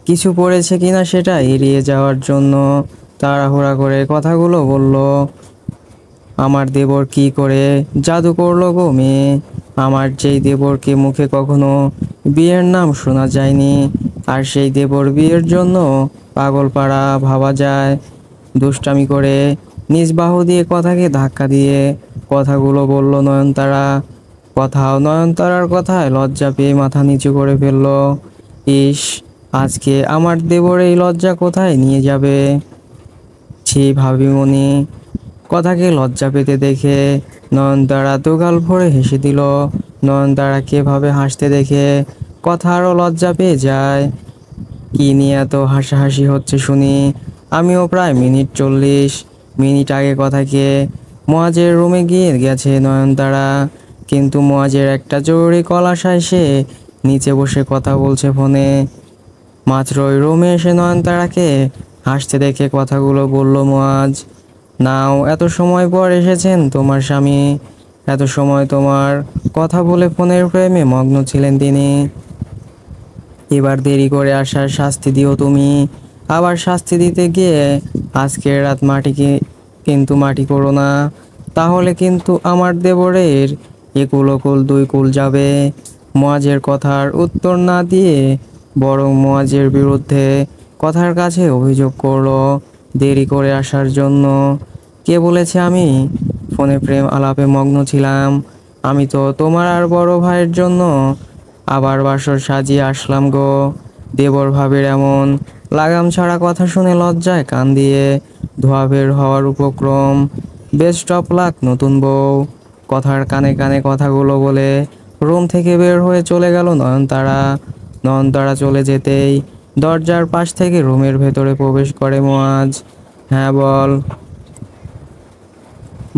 কিছু পড়েছে কিনা সেটা এড়িয়ে যাওয়ার জন্য তাড়াহুড়া করে কথাগুলো বলল। আমার দেবর কি করে জাদু করলো গো মেয়ে? আমার যেই দেবরকে মুখে কখনো বিয়ের নাম শোনা যায়নি, আর সেই দেবর বিয়ের জন্য পাগলপাড়া ভাবা যায়। দুষ্টামি করে নিজ বাহু দিয়ে কথাকে ধাক্কা দিয়ে কথাগুলো বলল নয়নতারা। কথাও নয়নতারার কথায় লজ্জা পেয়ে মাথা নিচু করে ফেলল। ইস, আজকে আমার দেবর এই লজ্জা কোথায় নিয়ে যাবে? ছি ভাবিমণি। কথাকে লজ্জা পেতে দেখে নয়নতারা দুগাল ভরে হেসে দিল। নয়নতারাকে ভাবে হাসতে দেখে কথা আরও লজ্জা পেয়ে যায়। কি নিয়ে এত হাসাহাসি হচ্ছে শুনি? আমিও প্রায় মিনিট 40 আগে কথাকে মুয়াজের রুমে গিয়ে গেছে নয়নতারা, কিন্তু মুয়াজের একটা জরুরি কল আসায় সে নিচে বসে কথা বলছে ফোনে। মাত্র ওই রুমে এসে নয়নতারাকে হাসতে দেখে কথাগুলো বলল মুয়াজ। নাও, এত সময় পর এসেছেন তোমার স্বামী। এত সময় তোমার কথা বলে ফোনের প্রেমে মগ্ন ছিলেন তিনি। এবার দেরি করে আসার শাস্তি দিও তুমি। আবার শাস্তি দিতে গিয়ে আজকের রাত কিন্তু মাটি করো না, তাহলে কিন্তু আমার দেবরের একুল ওকুল 2 কুল যাবে। মুয়াজের কথার উত্তর না দিয়ে বরং মুয়াজের বিরুদ্ধে কথার কাছে অভিযোগ করলো দেরি করে আসার জন্য। কে বলেছে আমি ফোনে প্রেম আলাপে মগ্ন ছিলাম? আমি তো তোমার আর বড় ভাইয়ের জন্য আবার বাসর সাজিয়ে আসলাম গো। দেবর ভাবের এমন লাগাম ছাড়া কথা শুনে লজ্জায় কান দিয়ে ধোয়া বের হওয়ার উপক্রম। বেস্ট অফ লাক নতুন বউ। কথার কানে কানে কথাগুলো বলে রুম থেকে বের হয়ে চলে গেল নয়নতারা। নয়নতারা চলে যেতেই দরজার পাশ থেকে রুমের ভেতরে প্রবেশ করে মুয়াজ। হ্যাঁ বল।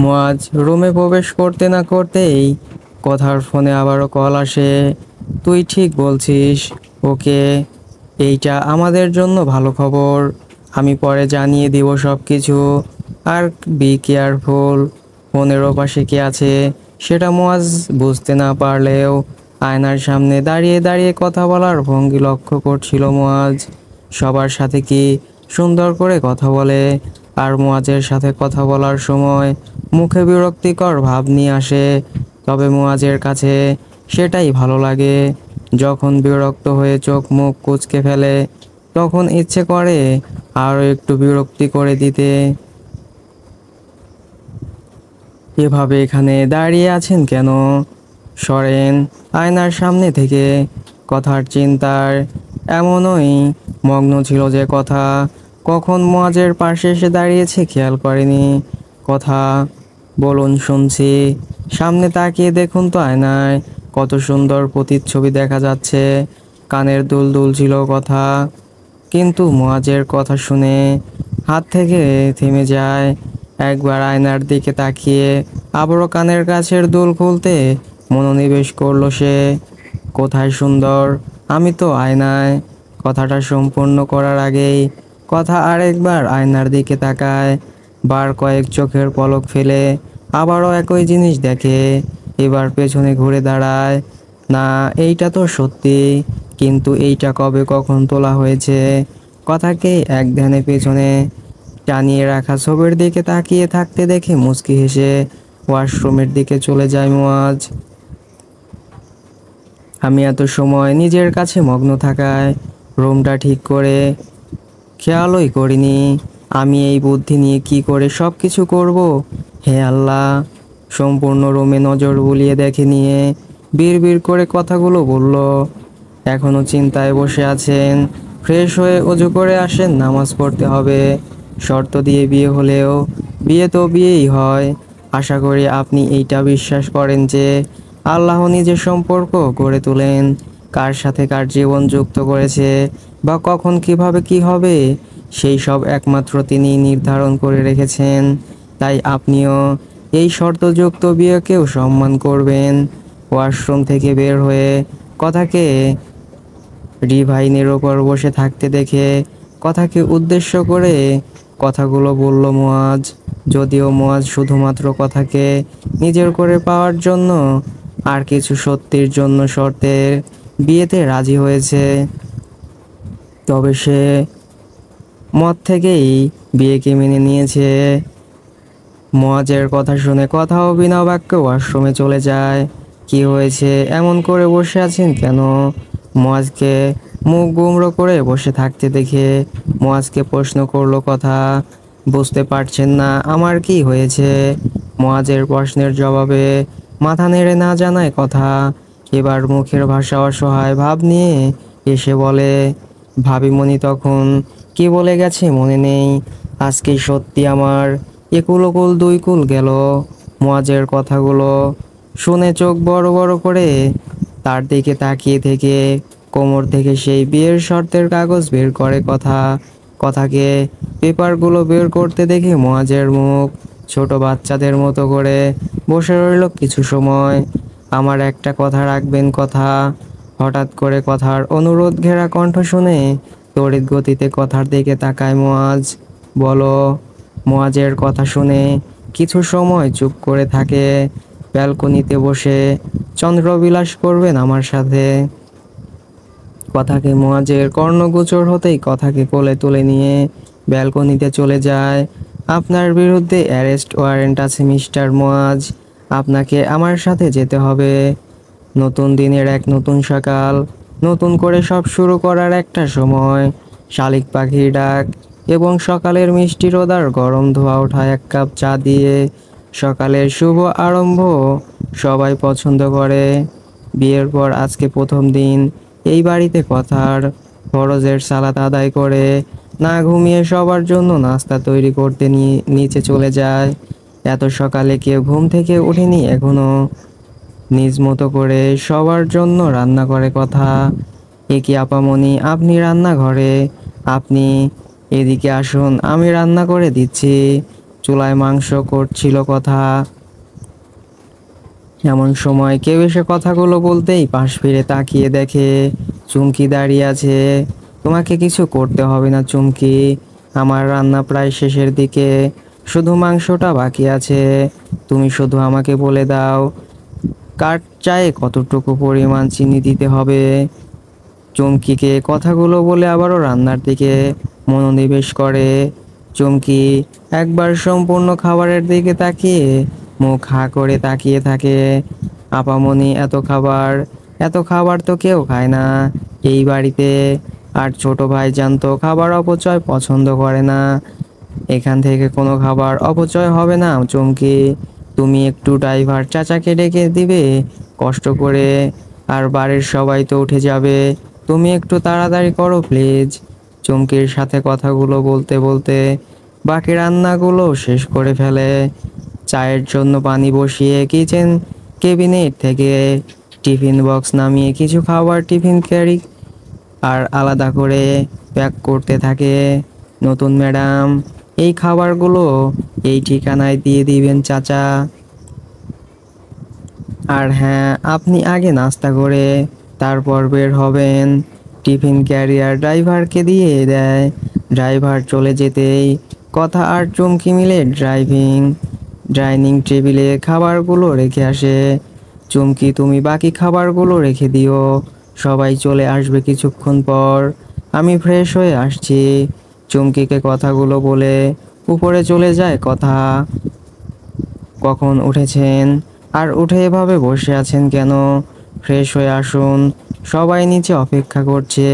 মুয়াজ রুমে প্রবেশ করতে না করতেই কথার ফোনে আবারও কল আসে। তুই ঠিক বলছিস, ওকে, এইটা আমাদের জন্য ভালো খবর। আমি পরে জানিয়ে দিব সব কিছু। আর বি কেয়ারফুল। ফোনের ওপাশে কে আছে সেটা মুয়াজ বুঝতে না পারলেও আয়নার সামনে দাঁড়িয়ে দাঁড়িয়ে কথা বলার ভঙ্গি লক্ষ্য করছিল মুয়াজ। সবার সাথে কি সুন্দর করে কথা বলে, আর মুয়াজের সাথে কথা বলার সময় মুখে বিরক্তিকর ভাব নিয়ে আসে। তবে মুয়াজের কাছে সেটাই ভালো লাগে। যখন বিরক্ত হয়ে চোখ মুখ কুঁচকে ফেলে তখন ইচ্ছে করে আরও একটু বিরক্তি করে দিতে। এভাবে এখানে দাঁড়িয়ে আছেন কেন? সরেন আয়নার সামনে থেকে। কথার চিন্তার এমনই মগ্ন ছিল যে কথা কখন মুয়াজের পাশে এসে দাঁড়িয়েছে খেয়াল করেনি। কথা বলুন শুনছি। সামনে তাকিয়ে দেখুন তো আয়নায় কত সুন্দর প্রতিচ্ছবি দেখা যাচ্ছে। কানের দুল দুল ছিল কথা, কিন্তু মুয়াজের কথা শুনে হাত থেকে থেমে যায়। একবার আয়নার দিকে তাকিয়ে আবারও কানের কাছের দুল খুলতে মনোনিবেশ করলো সে। কোথায় সুন্দর, আমি তো আয়নায়। কথাটা সম্পূর্ণ করার আগেই কথা আরেকবার আয়নার দিকে তাকায়। বার কয়েক চোখের পলক ফেলে আবারও একই জিনিস দেখে। এবার পেছনে ঘুরে দাঁড়ায়। না, এইটা তো সত্যি, কিন্তু এইটা কবে কখন তোলা হয়েছে? কথাকে এক ধ্যানে পেছনে টানিয়ে রাখা ছবির দিকে তাকিয়ে থাকতে দেখে মুচকি হেসে ওয়াশরুমের দিকে চলে যায় মুয়াজ। আমি এত সময় নিজের কাছে মগ্ন থাকায় রুমটা ঠিক করে খেয়ালই করিনি। আমি এই বুদ্ধি নিয়ে কি করে সব কিছু করব? হে আল্লাহ! সম্পূর্ণ রুমে নজর বুলিয়ে দেখে নিয়ে বিড়বিড় করে কথাগুলো বলল। এখনো চিন্তায় বসে আছেন? ফ্রেশ হয়ে অজু করে আসেন, নামাজ পড়তে হবে। শর্ত দিয়ে বিয়ে হলেও বিয়ে তো বিয়েই হয়। আশা করি আপনি এইটা বিশ্বাস করেন যে আল্লাহ নিজের সম্পর্ক গড়ে তোলেন, কার সাথে কার জীবন যুক্ত করেছে বা কখন কিভাবে কি হবে সেই সব একমাত্র তিনিই নির্ধারণ করে রেখেছেন। তাই আপনিও এই শর্তযুক্ত বিয়েকেও সম্মান করবেন। ওয়াশরুম থেকে বের হয়ে কথাকে রিভাইনের ওপর বসে থাকতে দেখে কথাকে উদ্দেশ্য করে কথাগুলো বলল মুয়াজ। যদিও মুয়াজ শুধুমাত্র কথাকে নিজের করে পাওয়ার জন্য আর কিছু সত্যির জন্য শর্তের বিয়েতে রাজি হয়েছে, তবে সে মত থেকেই বিয়েকে মেনে নিয়েছে। মুয়াজের কথা শুনে কথাও বিনা বাক্যে ওয়াশরুমে চলে যায়। কি হয়েছে, এমন করে বসে আছেন কেন? মুয়াজকে মুখ গুমড়ো করে বসে থাকতে দেখে মুয়াজকে প্রশ্ন করলো কথা। বুঝতে পারছেন না আমার কি হয়েছে? মুয়াজের প্রশ্নের জবাবে মাথা নেড়ে না জানায় কথা এবার মুখের ভাষা অসহায় ভাব নিয়ে এসে বলে, ভাবিমণি তখন কি বলে গেছে মনে নেই। আজকে সত্যি আমার একুল ওকুল দুই কুল গেল। মুয়াজের কথাগুলো শুনে চোখ বড় বড় করে তার দিকে তাকিয়ে থেকে কোমর থেকে সেই বিয়ের শর্তের কাগজ বের করে কথাকে পেপারগুলো বের করতে দেখে মুয়াজের মুখ ছোট বাচ্চাদের মতো করে বসে রইল কিছু সময়। আমার একটা কথা রাখবেন কথা? হঠাৎ করে কথার অনুরোধ ঘেরা কণ্ঠ শুনে তড়িৎ গতিতে কথার দিকে তাকায় মুয়াজ। বলো। মুয়াজের কথা শুনে কিছু সময় চুপ করে থাকে। ব্যালকনিতে বসে চন্দ্রবিলাস করবেন আমার সাথে? কথাকে মুয়াজের কর্ণগোচর হতেই কথাকে কোলে তুলে নিয়ে ব্যালকনিতে চলে যায়। আপনার বিরুদ্ধে অ্যারেস্ট ওয়ারেন্ট আছে মিস্টার মুয়াজ, আপনাকে আমার সাথে যেতে হবে। নতুন দিনের এক নতুন সকাল, নতুন করে সব শুরু করার একটা সময়। শালিক পাখির ডাক এবং সকালের মিষ্টি রোদার গরম ধোয়া ওঠা এক কাপ চা দিয়ে সকালের শুভ আরম্ভ সবাই পছন্দ করে। বিয়ের পর আজকে প্রথম দিন এই বাড়িতে কথার ফরজের সালাত আদায় করে না ঘুমিয়ে সবার জন্য নাস্তা তৈরি করতে নিয়ে নিচে চলে যায়। এত সকালে কেউ ঘুম থেকে ওঠেনি এখনো। নিজ মতো করে সবার জন্য রান্না করে কথা। এ কি আপামনি, আপনি রান্নাঘরে? আপনি এদিকে আসুন, আমি রান্না করে দিচ্ছি। চুলায় মাংস করছিল কথা। এমন সময় কেউ এসে কথাগুলো বলতেই পাশ ফিরে তাকিয়ে দেখে চুমকি দাঁড়িয়ে আছে। তোমাকে কিছু করতে হবে না চুমকি, আমার রান্না প্রায় শেষের দিকে, শুধু মাংসটা বাকি আছে। তুমি শুধু আমাকে বলে দাও কার চায়ে কতটুকু পরিমাণ চিনি দিতে হবে। চুমকিকে কথাগুলো বলে আবারও রান্নার দিকে মনোনিবেশ করে। চুমকি একবার সম্পূর্ণ খাবারের দিকে তাকিয়ে মুখ হা করে তাকিয়ে থাকে। আপামনি, এত খাবার তো কেউ খায় না এই বাড়িতে। আর ছোট ভাই জানতো খাবার অপচয় পছন্দ করে না। এখান থেকে কোনো খাবার অপচয় হবে না চুমকি। তুমি একটু ড্রাইভার চাচাকে ডেকে দিবে কষ্ট করে, আর বাড়ির সবাই তো উঠে যাবে। তুমি একটু তাড়াতাড়ি করো প্লিজ। চুমকির সাথে কথাগুলো বলতে বলতে বাকি রান্নাগুলো শেষ করে ফেলে। চায়ের জন্য পানি বসিয়ে কিচেন কেবিনেট থেকে টিফিন বক্স নামিয়ে কিছু খাবার টিফিন ক্যারি আর আলাদা করে প্যাক করতে থাকে। নতুন ম্যাডাম, এই খাবারগুলো এই ঠিকানায় দিয়ে দিবেন চাচা। আর হ্যাঁ, আপনি আগে নাস্তা করে তারপর বের হবেন। টিফিন ক্যারিয়ার ড্রাইভারকে দিয়ে দেয়। ড্রাইভার চলে যেতেই কথা আর চুমকি মিলে ডাইনিং টেবিলে খাবারগুলো রেখে আসে। চুমকি, তুমি বাকি খাবারগুলো রেখে দিও, সবাই চলে আসবে কিছুক্ষণ পর। আমি ফ্রেশ হয়ে আসছি। চুমকিকে কথাগুলো বলে উপরে চলে যায়। কথা, কখন উঠেছেন? আর উঠে এভাবে বসে আছেন কেন? ফ্রেশ হয়ে আসুন, সবাই নিচে অপেক্ষা করছে।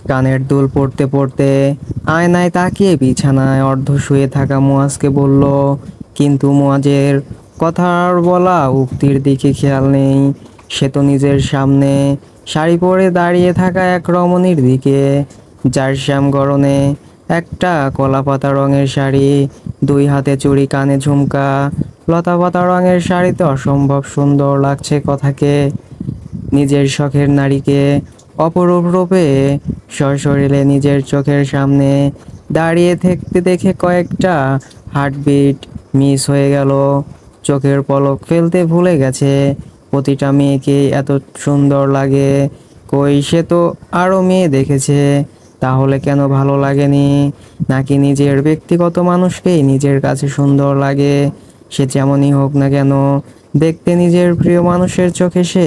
কানের দুল পড়তে পড়তে আয়নায় তাকিয়ে বিছানায় অর্ধ শুয়ে থাকা মুয়াজকে বলল, কিন্তু মুয়াজের কথার বলা উক্তির দিকে খেয়াল নেই। সে তো নিজের সামনে শাড়ি পরে দাঁড়িয়ে থাকা এক রমণীর দিকে, যার শ্যাম গরনে একটা কলাপাতা রঙের শাড়ি, দুই হাতে চুড়ি, কানে ঝুমকা। লতাপাতা রঙের শাড়িতে অসম্ভব সুন্দর লাগছে কথাকে। নিজের শখের নারীকে অপরূপ রূপে সশরীরে নিজের চোখের সামনে দাঁড়িয়ে থাকতে দেখে কয়েকটা হার্টবিট মিস হয়ে গেল। চোখের পলক ফেলতে ভুলে গেছে প্রতিটা মেয়েকে এত সুন্দর লাগে। কই, সে তো আরও মেয়ে দেখেছে, তাহলে কেন ভালো লাগেনি? নাকি নিজের ব্যক্তিগত মানুষকেই নিজের কাছে সুন্দর লাগে? সে যেমনই হোক না কেন, দেখতে নিজের প্রিয় মানুষের চোখে সে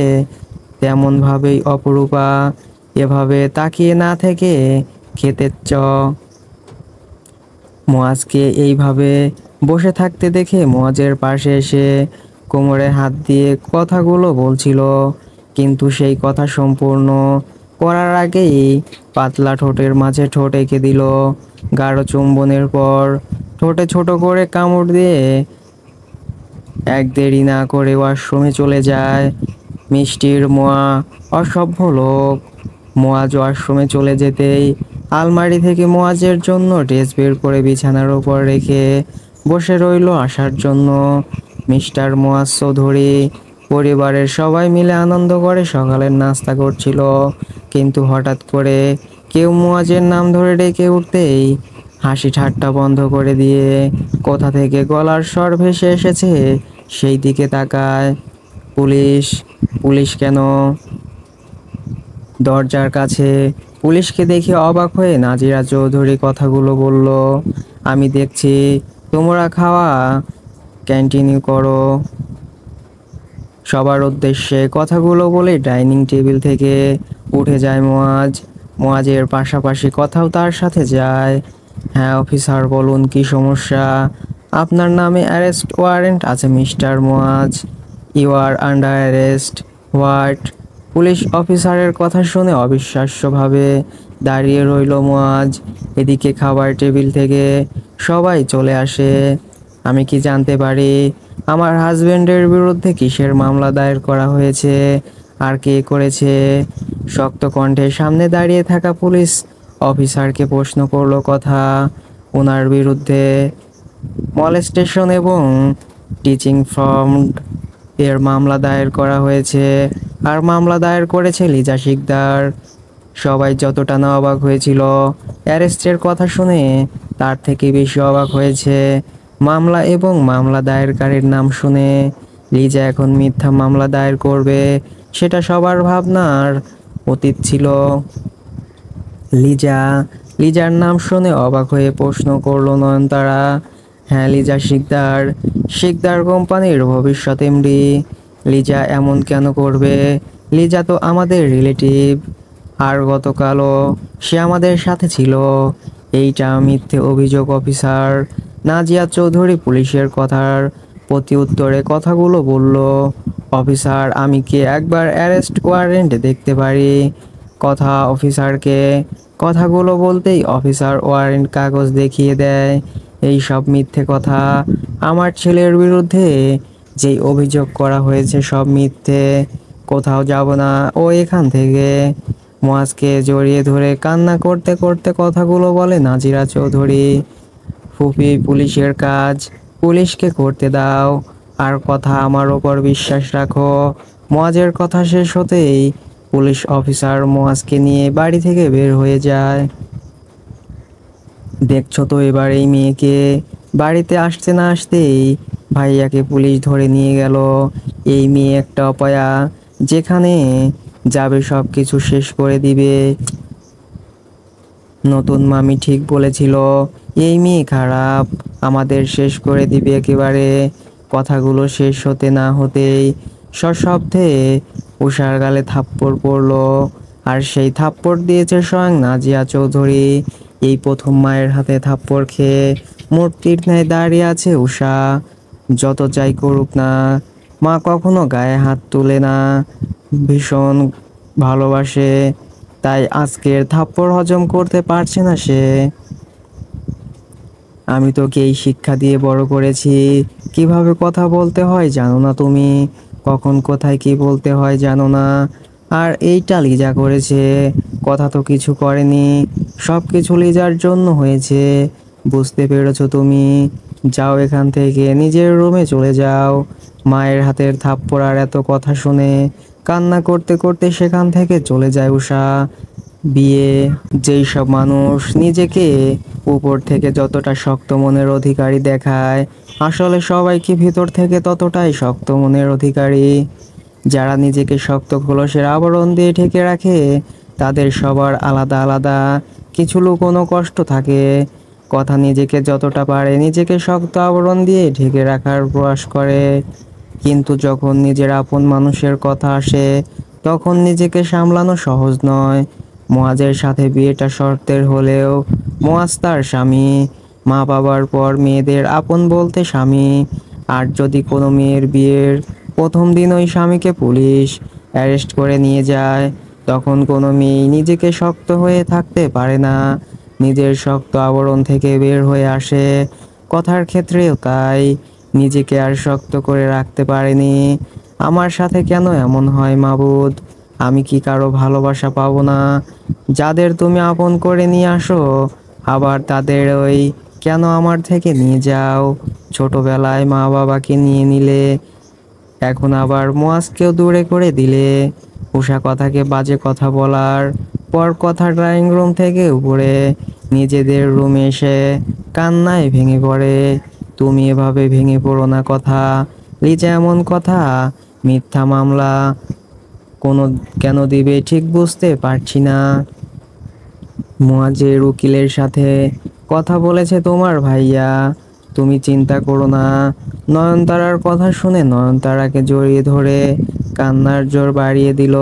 তেমনভাবেই অপরূপা। এভাবে তাকিয়ে না থেকে খেতে মুয়াজকে এইভাবে বসে থাকতে দেখে মুয়াজের পাশে এসে কোমরে হাত দিয়ে কথাগুলো বলছিল, কিন্তু সেই কথা সম্পূর্ণ করার আগেই পাতলা ঠোঁটের মাঝে ঠোঁট এঁকে দিল। গাঢ় চুম্বনের পর ঠোঁটে ছোট করে কামড় দিয়ে এক দেরি না করে ওয়াশরুমে চলে যায়। মিষ্টির মোয়া অসভ্য লোক। মুয়াজ ওয়াশরুমে চলে যেতেই আলমারি থেকে মুয়াজের জন্য ড্রেস বের করে বিছানার উপর রেখে বসে রইল আসার জন্য। মিস্টার মুয়াজ চৌধুরী পরিবারের সবাই মিলে আনন্দ করে সকালের নাস্তা করছিল, কিন্তু হঠাৎ করে কেউ মুয়াজের নাম ধরে ডেকে উঠতেই হাসি ঠাট্টা বন্ধ করে দিয়ে কোথা থেকে গলার স্বর ভেসে এসেছে সেই দিকে তাকায়। পুলিশ! পুলিশ কেন? দরজার কাছে পুলিশকে দেখে অবাক হয়ে নাজিরা চৌধুরী কথাগুলো বলল, আমি দেখছি তোমরা খাওয়া কন্টিনিউ করো। সবার উদ্দেশ্যে কথাগুলো বলে ডাইনিং টেবিল থেকে উঠে যায় মুয়াজ। মুয়াজের পাশাপাশি কথাও তার সাথে যায়। হ্যাঁ অফিসার, বলুন কি সমস্যা? আপনার নামে অ্যারেস্ট ওয়ারেন্ট আছে mister Muaz. You are under arrest. What? Police অফিসারের কথা শুনে অবিশ্বাস্যভাবে দাঁড়িয়ে রইল মুয়াজ। এদিকে খাবার টেবিল থেকে সবাই চলে আসে। আমি কি জানতে পারি আমার হাজবেন্ডের বিরুদ্ধে কিসের মামলা দায়ের করা হয়েছে, আর কে করেছে? শক্ত কণ্ঠে সামনে দাঁড়িয়ে থাকা পুলিশ অফিসারকে প্রশ্ন করলো কথা। ওনার বিরুদ্ধে মলেস্টেশন এবং টিচিং ফ্রম এর মামলা দায়ের করা হয়েছে, আর মামলা দায়ের করেছে লিজা শিকদার। সবাই যতটা না অবাক হয়েছিল অ্যারেস্টের কথা শুনে, তার থেকে বেশি অবাক হয়েছে মামলা এবং মামলা দায়েরকারীর নাম শুনে। লিজা এখন মিথ্যা মামলা দায়ের করবে, সেটা সবার ভাবনার অতীত ছিল। লিজা? লিজার নাম শুনে অবাক হয়ে প্রশ্ন করলো নয়নতারা। হ্যাঁ লিজা শিকদার, শিকদার কোম্পানির ভবিষ্যৎ এমডি। লিজা এমন কেন করবে? লিজা তো আমাদের রিলেটিভ, আর গতকালও সে আমাদের সাথে ছিল। এইটা মিথ্যে অভিযোগ অফিসার। নাজিয়া চৌধুরী পুলিশের কথার প্রতি উত্তরে কথাগুলো বলল, অফিসার আমি কি একবার অ্যারেস্ট ওয়ারেন্ট দেখতে পারি? কথা অফিসারকে কথাগুলো বলতেই অফিসার ওয়ারেন্ট কাগজ দেখিয়ে দেয়। এই সব মিথ্যে কথা। আমার ছেলের বিরুদ্ধে যেই অভিযোগ করা হয়েছে সব মিথ্যে। কোথাও যাব না ও এখান থেকে। মুয়াজকে জড়িয়ে ধরে কান্না করতে করতে কথাগুলো বলে নাজিরা চৌধুরী। ফুপি, পুলিশের কাজ পুলিশকে করতে দাও, আর কথা আমার ওপর বিশ্বাস রাখো। মুয়াজের কথা শেষ হতেই পুলিশ অফিসার মুয়াজকে নিয়ে বাড়ি থেকে বের হয়ে যায়। দেখছো তো এবার এই মেয়েকে। বাড়িতে আসতে না আসতেই ভাইয়াকে পুলিশ ধরে নিয়ে গেল। এই মেয়ে একটা অপয়া, যেখানে যাবে সব কিছু শেষ করে দিবে। নতুন মামি ঠিক বলেছিল, এই মেয়ে খারাপ, আমাদের শেষ করে দিবে একেবারে। কথাগুলো শেষ হতে না হতেই সশব্দে উষার গালে থাপ্পড় পড়লো। আর সেই থাপ্পড় দিয়েছে স্বয়ং নাজিয়া চৌধুরী। এই প্রথম মায়ের হাতে থাপ্পড় খেয়ে মূর্তির ন্যায় দাঁড়িয়ে আছে উষা। যত যাই করুক না, মা কখনো গায়ে হাত তুলে না, ভীষণ ভালোবাসে। তাই আজকের থাপ্পড় হজম করতে পারছে না সে। আমি তোকে এই শিক্ষা দিয়ে বড় করেছি, কিভাবে কথা বলতে হয় জানো না তুমি, কখন কোথায় কি বলতে হয় জানো না। আর এইটা লিজা করেছে, কথা তো কিছু করেনি, সব কিছু লিজার জন্য হয়েছে। বুঝতে পেরেছো তুমি? যাও এখান থেকে, নিজের রুমে চলে যাও। মায়ের হাতের থাপ্পড় আর এত কথা শুনে কান্না করতে করতে সেখান থেকে চলে যায় উষা। বিয়ে, যেই সব মানুষ নিজেকে উপর থেকে যতটা শক্ত মনের অধিকারী দেখায়, আসলে সবাইকে ভিতর থেকে ততটাই শক্ত মনের অধিকারী। যারা নিজেকে শক্ত খোলসের আবরণ দিয়ে ঢেকে রাখে, তাদের সবার আলাদা আলাদা কিছু লুকোনো কষ্ট থাকে। কথা নিজেকে যতটা পারে নিজেকে শক্ত আবরণ দিয়ে ঢেকে রাখার প্রয়াস করে, কিন্তু যখন নিজের আপন মানুষের কথা আসে, তখন নিজেকে সামলানো সহজ নয়। মুয়াজের সাথে বিয়েটা শর্তের হলেও মুয়াজ তার স্বামী, মা বাবার পর মেয়েদের আপন বলতে স্বামী। আর যদি কোনো মেয়ের বিয়ের প্রথম দিন ওই স্বামীকে পুলিশ অ্যারেস্ট করে নিয়ে যায়, তখন কোনো মেয়ে নিজেকে শক্ত হয়ে থাকতে পারে না, নিজের শক্ত আবরণ থেকে বের হয়ে আসে। কথার ক্ষেত্রেও তাই, নিজেকে আর শক্ত করে রাখতে পারেনি। আমার সাথে কেন এমন হয় মাবুদ? আমি কি কারো ভালোবাসা পাবো না? যাদের তুমি আপন করে নিয়ে আসো, আবার তাদের ওই কেন আমার থেকে নিয়ে যাও? ছোটবেলায় মা বাবাকে নিয়ে নিলে, এখন আবার মুয়াজকেও দূরে করে দিলে। উষা কথাকে বাজে কথা বলার পর কথা ড্রয়িং রুম থেকে উপরে নিজেদের রুমে এসে কান্নায় ভেঙে পড়ে। তুমি এভাবে ভেঙে পড়ো না কথা, লিজা এমন কথা, মিথ্যা মামলা কোনো কেন দিবে ঠিক বুঝতে পারছি না। মুয়াজের উকিলের সাথে কথা বলেছে তোমার ভাইয়া, তুমি চিন্তা করো না। নয়নতারার কথা শুনে নয়নতারাকে জড়িয়ে ধরে কান্নার জোর বাড়িয়ে দিল।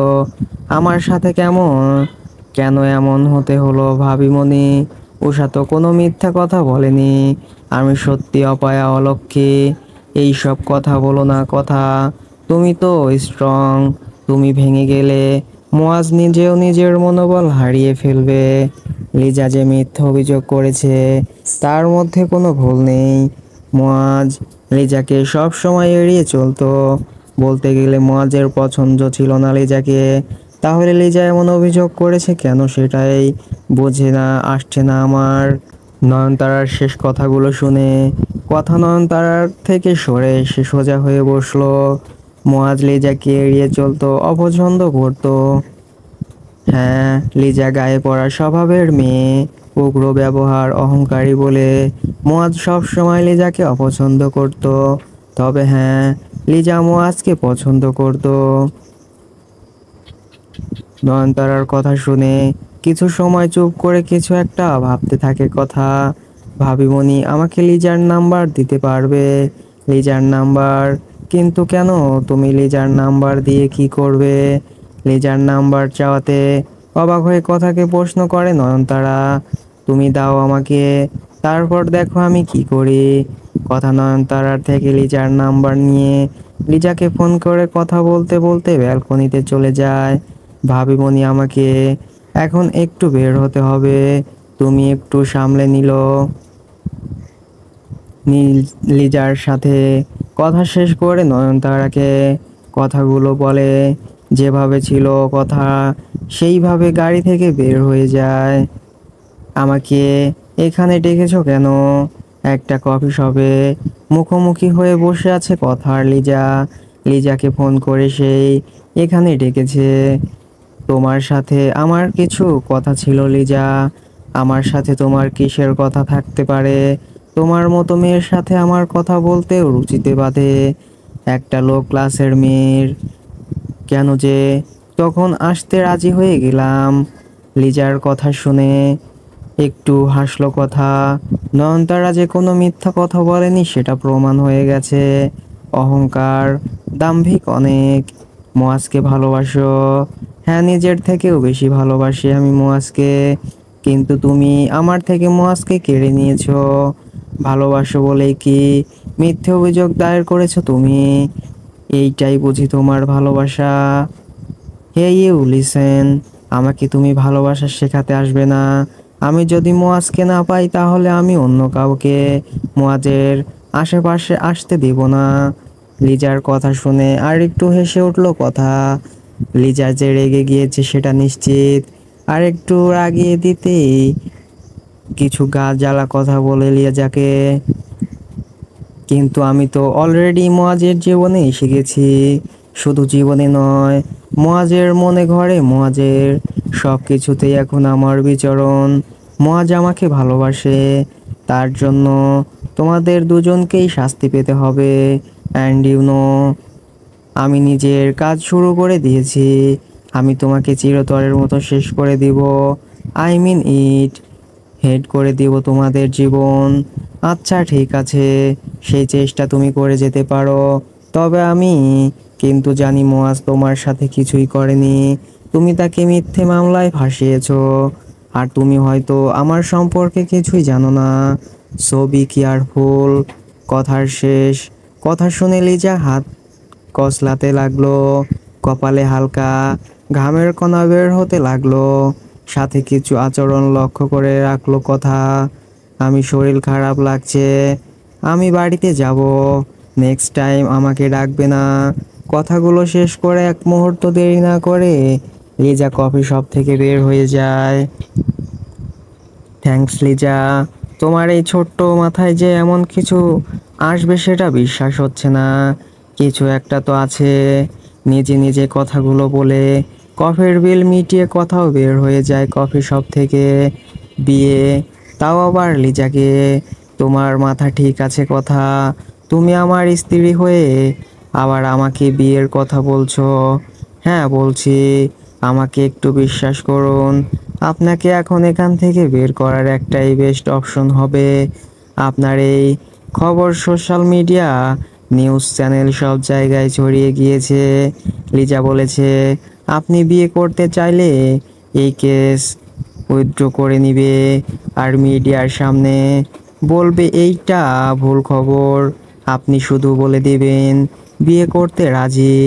আমার সাথে কেন এমন হতে হলো ভাবিমণি? উষা তো কোনো মিথ্যা কথা বলেনি, আমি সত্যি অপায়া অলক্ষী। এই সব কথা বলো না কথা, তুমি তো স্ট্রং। তুমি ভেঙে গেলে মুয়াজ নিজেও নিজের মনোবল হারিয়ে ফেলবে। লিজা যে মিথ্যা অভিযোগ করেছে, তার মধ্যে কোনো ভুল নেই। মুয়াজ লিজাকে সব সময় এড়িয়ে চলতো। বলতে গেলে মুয়াজের পছন্দ ছিল না লিজাকে। তাহলে লিজা এমন অভিযোগ করেছে কেন, সেটাই বোঝে না আসছে না আমার। নয়নতারার শেষ কথাগুলো শুনে কথা নয়নতারার থেকে সরে সে সোজা হয়ে বসলো। মুয়াজ লিজাকে এড়িয়ে চলতো, অপছন্দ করতো। হ্যাঁ, লিজা গায়ে পড়া স্বভাবের মেয়ে, উগ্র ব্যবহার, অহংকারী বলে মুয়াজ সব সময় লিজাকে অপছন্দ করত। তবে হ্যাঁ, লিজা মুয়াজকে পছন্দ করত। নয়নতারার কথা শুনে কিছু সময় চুপ করে কিছু একটা ভাবতে থাকে কথা। ভাবিমণি আমাকে লিজার নাম্বার দিতে পারবে? লিজার নাম্বার? কিন্তু কেন? তুমি লিজার নাম্বার দিয়ে কি করবে? লিজার নাম্বার চাওয়াতে অবাক হয়ে কথাকে প্রশ্ন করে নয়নতারা। তুমি দাও আমাকে, তারপর দেখো আমি কি করি। কথা নয়নতারার থেকে লিজার নাম্বার নিয়ে লিজাকে ফোন করে কথা বলতে বলতে ব্যালকনিতে চলে যায়। ভাবিমণি আমাকে এখন একটু বের হতে হবে, তুমি একটু সামলে লিজার সাথে কথা শেষ করে নয়নতারাকে কথাগুলো বলে। যেভাবে ছিল কথা, সেইভাবে গাড়ি থেকে বের হয়ে যায়। আমাকে এখানে ডেকেছো কেন? একটা কফি শপে মুখোমুখি হয়ে বসে আছে কথা আর লিজা। লিজাকে ফোন করে সেই এখানে ডেকেছে। তোমার সাথে আমার কিছু কথা ছিল লিজা। আমার সাথে তোমার কিসের কথা থাকতে পারে? তোমার মতো মেয়ের সাথে আমার কথা বলতেও রুচিতে বাধে। একটা লো ক্লাসের মেয়ের কেন যে তখন আসতে রাজি হয়ে গেলাম। লিজার কথা শুনে একটু হাসলো কথা। নয়নতারা যে কোনো মিথ্যা কথা বলেনি সেটা প্রমাণ হয়ে গেছে। অহংকার, দাম্ভিক অনেক। মুয়াজকে ভালোবাসো? হ্যাঁ, নিজের থেকেও বেশি ভালোবাসি আমি মুয়াজকে। কিন্তু তুমি আমার থেকে মুয়াজকে কেড়ে নিয়েছো। ভালোবাসো বলেই কি মিথ্যে অভিযোগ দায়ের করেছো তুমি? এইটাই বুঝি তোমার ভালোবাসা? হে ইউ লিসেন, আমাকে তুমি ভালোবাসা শেখাতে আসবে না। আমি যদি মুয়াজকে না পাই তাহলে আমি অন্য কাউকে মুয়াজের আশেপাশে আসতে দিব না। লিজার কথা শুনে আর একটু হেসে উঠলো কথা। লিজা যে রেগে গিয়েছে সেটা নিশ্চিত। আর একটু রাগিয়ে দিতেই কিছু গা জ্বালা কথা বলে লিজাকে। কিন্তু আমি তো অলরেডি মুয়াজের জীবনে এসে গেছি। শুধু জীবনে নয়, মুয়াজের মনে ঘরে, মুয়াজের সব কিছুতেই এখন আমার বিচরণ। মুয়াজ আমাকে ভালোবাসে, তার জন্য তোমাদের দুজনকেই শাস্তি পেতে হবে। অ্যান্ড ইউ নো, আমি নিজের কাজ শুরু করে দিয়েছি। আমি তোমাকে চিরতরের মতো শেষ করে দিব। আই মিন ইট, হেড করে দিব তোমাদের জীবন। আচ্ছা ঠিক আছে, সেই চেষ্টা তুমি করে যেতে পারো। তবে আমি কিন্তু জানি মুয়াজ তোমার সাথে কিছুই করেনি। তুমি তাকে মিথ্যে মামলায় ফাঁসিয়েছো। আর তুমি হয়তো আমার সম্পর্কে কিছুই জানো না। So be careful. কথার শেষ কথা শুনে লিজা হাত কসলাতে লাগলো। কপালে হালকা ঘামের কণা বের হতে লাগলো। সাথে কিছু আচরণ লক্ষ্য করে রাখলো কথা। আমি শরীর খারাপ লাগছে, আমি বাড়িতে যাব। নেক্সট টাইম আমাকে ডাকবে না। কথাগুলো শেষ করে এক মুহূর্ত দেরি না করে লিজা কফি শপ থেকে বের হয়ে যায়। থ্যাঙ্কস লিজা, তোমার এই ছোট্ট মাথায় যে এমন কিছু আসবে সেটা বিশ্বাস হচ্ছে না। কিছু একটা তো আছে। নিজে নিজে কথাগুলো বলে কফির বিল মিটিয়ে কথাও বের হয়ে যায় কফি শপ থেকে। বিয়ে, তাও আবার লিজাকে? তোমার মাথা ঠিক আছে কথা? তুমি আমার স্ত্রী হয়ে আবার আমাকে বিয়ের কথা বলছো? হ্যাঁ বলছি, আমাকে একটু বিশ্বাস করুন। আপনাকে এখন এখান থেকে বের করার একটাই বেস্ট অপশন হবে। আপনার এই খবর সোশ্যাল মিডিয়া, নিউজ চ্যানেল সব জায়গায় ছড়িয়ে গিয়েছে। লিজা বলেছে আপনি বিয়ে করতে চাইলে এই কেস উইথড্র করে নিবে আর মিডিয়ার সামনে বলবে এইটা ভুল খবর। আপনি শুধু বলে দিবেন বিয়ে করতে রাজি,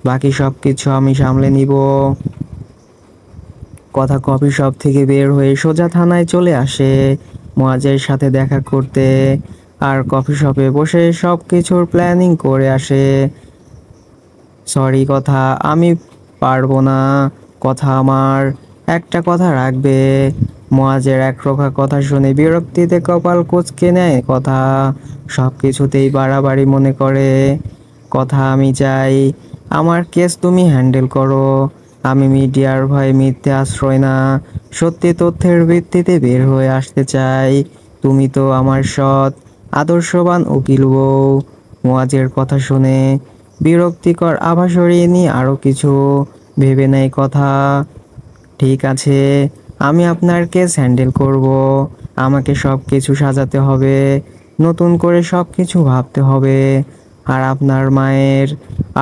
বাকি সব কিছু আমি সামলে নিব। কথা কফি শপ থেকে বের হয়ে সোজা থানায় চলে আসে মুয়াজের সাথে দেখা করতে। আর কফি শপে বসে সব কিছুর প্ল্যানিং করে আসে। সরি কথা, আমি পারবো না। কথা আমার, একটা কথা রাখবে? মুয়াজের একরোখা কথা শুনে বিরক্তিতে কপাল কুঁচকে নেয় কথা। সব কিছুতেই বাড়াবাড়ি মনে করে। কথা আমি চাই আমার কেস তুমি হ্যান্ডেল করো। আমি মিডিয়ার ভয়ে মিথ্যে আশ্রয় না, সত্যি তথ্যের ভিত্তিতে বের হয়ে আসতে চাই। তুমি তো আমার সৎ আদর্শবান উকিল বউ। মুয়াজের কথা শুনে বিরক্তিকর আভা সরিয়ে নিয়ে আরও কিছু ভেবে নেয় কথা। ঠিক আছে, আমি আপনার কেস হ্যান্ডেল করব। আমাকে সব কিছু সাজাতে হবে, নতুন করে সব কিছু ভাবতে হবে। আর আপনার মায়ের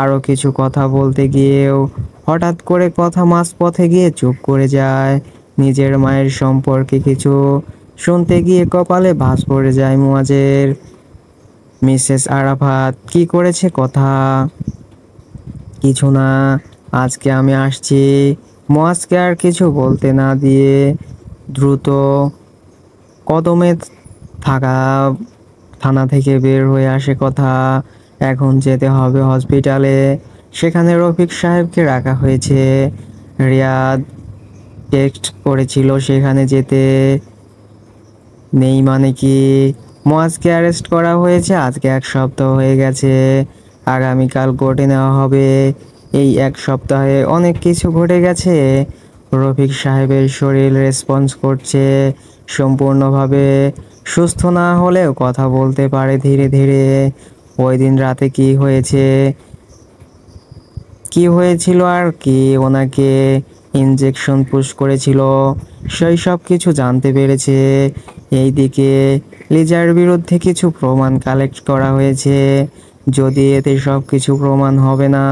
আরও কিছু কথা বলতে গিয়েও হঠাৎ করে কথা মাঝপথে গিয়ে চুপ করে যায়। নিজের মায়ের সম্পর্কে কিছু শুনতে গিয়ে কপালে ভাঁজ পড়ে যায় মুয়াজের। মিসেস আরাফাত কি করেছে কথা? কিছু না, আজকে আমি আসছি। মুয়াজকে আর কিছু বলতে না দিয়ে দ্রুত কদমে থাকা থানা থেকে বের হয়ে আসে কথা। এখন যেতে হবে হসপিটালে, সেখানে রফিক সাহেবকে রাখা হয়েছে। রিয়াদ টেক্সট করেছিল সেখানে যেতে নেই মানে কি? মুয়াজকে অ্যারেস্ট করা হয়েছে আজকে 1 সপ্তাহ হয়ে গেছে। আগামীকাল কোর্টে নেওয়া হবে। এই 1 সপ্তাহে অনেক কিছু ঘটে গেছে। রফিক সাহেবের শরীর রেসপন্স করছে সম্পূর্ণভাবে। সুস্থ না হলেও কথা বলতে পারে ধীরে ধীরে। ওই দিন রাতে কি হয়েছে, কি হয়েছিল আর কি ওনাকে ইনজেকশন পুশ করেছিল, সেই সব কিছু জানতে পেরেছে। এইদিকে লিজার বিরুদ্ধে কিছু প্রমাণ কালেক্ট করা হয়েছে। যদি এতে সব কিছু প্রমাণ হবে না,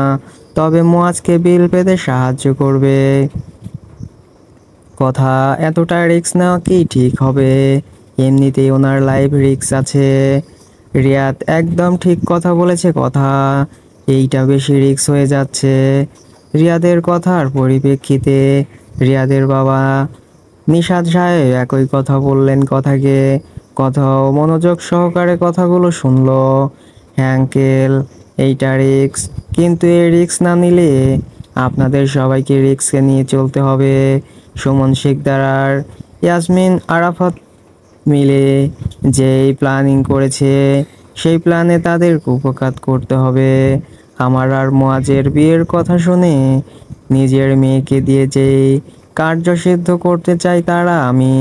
তবে মুয়াজকে বিল পেতে সাহায্য করবে। কথা এতটা রিস্ক নেওয়া কি ঠিক হবে? এমনিতেই ওনার লাইফ রিস্ক আছে। রিয়াদ একদম ঠিক কথা বলেছে। কথা এইটা বেশি রিস্ক হয়ে যাচ্ছে। রিয়াদের কথার পরিপ্রেক্ষিতে রিয়াদের বাবা নিশাত সাহেব একই কথা বললেন কথাকে। কথাও মনোযোগ সহকারে কথাগুলো শুনলো। হ্যাঁ আঙ্কেল, এইটা রিস্ক, কিন্তু এই রিস্ক না নিলে আপনাদের সবাইকে রিস্কে নিয়ে চলতে হবে। সুমন শিকদার আর ইয়াসমিন আরাফাত মিলে যেই প্ল্যানিং করেছে, সেই প্ল্যানে তাদের কুপকাত করতে হবে। আমার আর মুয়াজের বিয়ের কথা শুনে নিজের মেয়েকে দিয়ে যেই কার্যসিদ্ধ করতে চাই তারা, আমি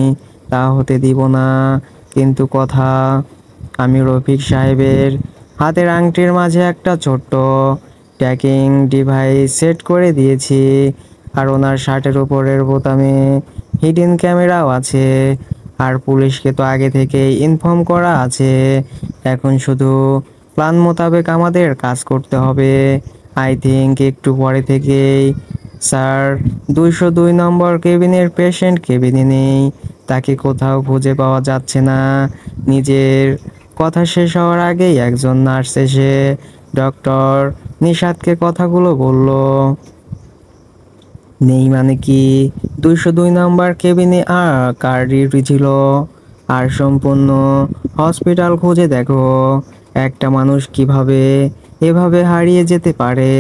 তা হতে দিব না। কিন্তু কথা, আমি রফিক সাহেবের হাতের আংটির মাঝে একটা ছোট্ট ট্র্যাকিং ডিভাইস সেট করে দিয়েছি, আর ওনার শার্টের উপরের বোতামে হিডেন ক্যামেরাও আছে। আর পুলিশকে তো আগে থেকেই ইনফর্ম করা আছে। এখন শুধু প্ল্যান মোতাবেক আমাদের কাজ করতে হবে। আই থিঙ্ক একটু পরে থেকেই স্যার 202 নম্বর কেবিনের পেশেন্ট কেবিনে নেই, তাকে কোথাও খুঁজে পাওয়া যাচ্ছে না। নিজের কথা শেষ হওয়ার আগেই একজন নার্স এসে ডক্টর নিশাতকে কথাগুলো বলল। নেই মানে কি? 202 নাম্বার কেবিনে আর কার ডিউটি ছিল? আর সম্পূর্ণ হসপিটাল খুঁজে দেখো, একটা মানুষ কিভাবে এভাবে হারিয়ে যেতে পারে।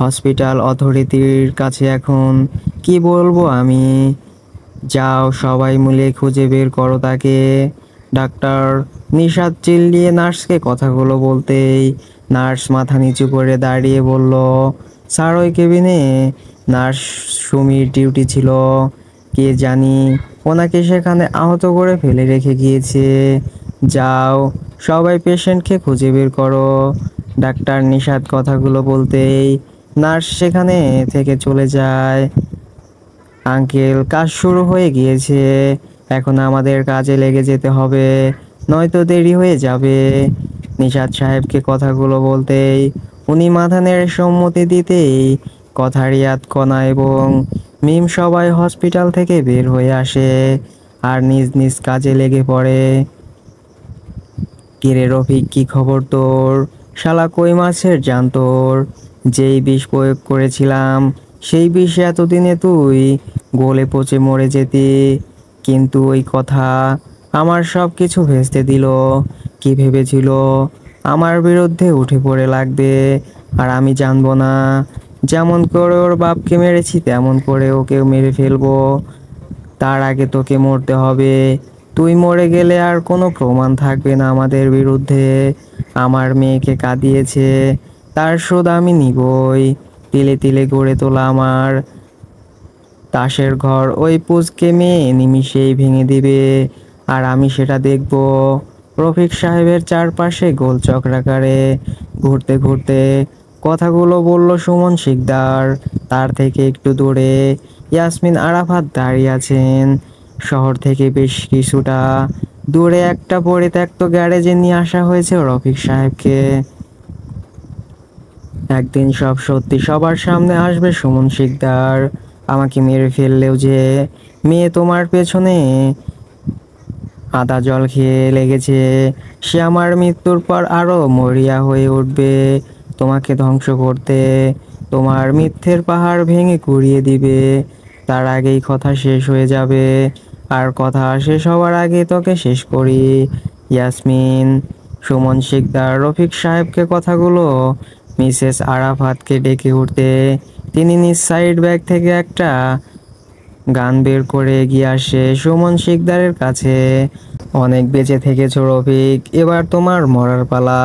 হসপিটাল অথরিটির কাছে এখন কি বলবো আমি? যাও সবাই মিলে খুঁজে বের করো তাকে। ডাক্তার নিশাত চিল্লিয়ে নার্সকে কথাগুলো বলতেই নার্স মাথা নিচু করে দাঁড়িয়ে বলল, স্যার ওই কেবিনে নার্স সুমির ডিউটি ছিল। কে জানি ওনাকে সেখানে আহত করে ফেলে রেখে গিয়েছে। যাও সবাই পেশেন্টকে খুঁজে বের করো। ডাক্তার নিশাত কথাগুলো বলতেই নার্স সেখানে থেকে চলে যায়। আঙ্কেল, কাজ শুরু হয়ে গিয়েছে, এখন আমাদের কাজে লেগে যেতে হবে, নয়তো দেরি হয়ে যাবে। নিশাত সাহেবকে কথাগুলো বলতেই উনি মাথা নেড়ে সম্মতি দিতেই কথা রিয়াদ, কণা এবং মিম সবাই হসপিটাল থেকে বের হয়ে আসে আর নিজ নিজ কাজে লেগে পড়ে। কিরে রফিক, কি খবর তোর? শালা কই মাছের জান তোর। যেই বিষ প্রয়োগ করেছিলাম সেই বিষ এতদিনে তুই গলে পচে মরে যেতি, কিন্তু ওই কথা আমার সব কিছু ভেস্তে দিল। কি ভেবেছিল আমার বিরুদ্ধে উঠে পড়ে লাগবে, আর আমি জানবো না? যেমন করে ওর বাপকে মেরেছি তেমন করে ওকেও মেরে ফেলবো। তার আগে তোকে মরতে হবে। তুই মরে গেলে আর কোনো প্রমাণ থাকবে না আমাদের বিরুদ্ধে। আমার মেয়েকে কাঁদিয়েছে, তার শোধ আমি নিবই। তিলে তিলে গড়ে তোলা আমার তাসের ঘর ওই পুচকে মেয়ে নিমিষেই ভেঙে দিবে, আর আমি সেটা দেখব। রফিক সাহেবের চারপাশে গোল চক্রাকারে ঘুরতে ঘুরতে কথাগুলো বলল সুমন শিকদার। তার থেকে একটু দূরে ইয়াসমিন আরাফাত দাঁড়িয়ে আছেন। শহর থেকে বেশ কিছুটা দূরে একটা পরিত্যক্ত গ্যারেজে নিয়ে আসা হয়েছে রফিক সাহেবকে। একদিন সব সত্যি সবার সামনে আসবে সুমন শিকদার। আমাকে মেরে ফেললেও যে মেয়ে তোমার পেছনে আদা জল খেয়ে লেগেছে, সে আমার মৃত্যুর পর আরো মরিয়া হয়ে উঠবে তোমাকে ধ্বংস করতে। তোমার মিথ্যের পাহাড় ভেঙে কুড়িয়ে দিবে। তার আগেই কথা শেষ হয়ে যাবে, আর কথা শেষ হওয়ার আগে তোকে শেষ করি ইয়াসমিন। সুমন শিকদার রফিক সাহেবকে কথাগুলো মিসেস আরাফাতকে ডেকে উঠতে তিনি নিজ সাইড ব্যাগ থেকে একটা গান বের করে এগিয়ে আসে সুমন শিকদারের কাছে। অনেক বেঁচে থেকেছো রফিক, এবার তোমার মরার পালা।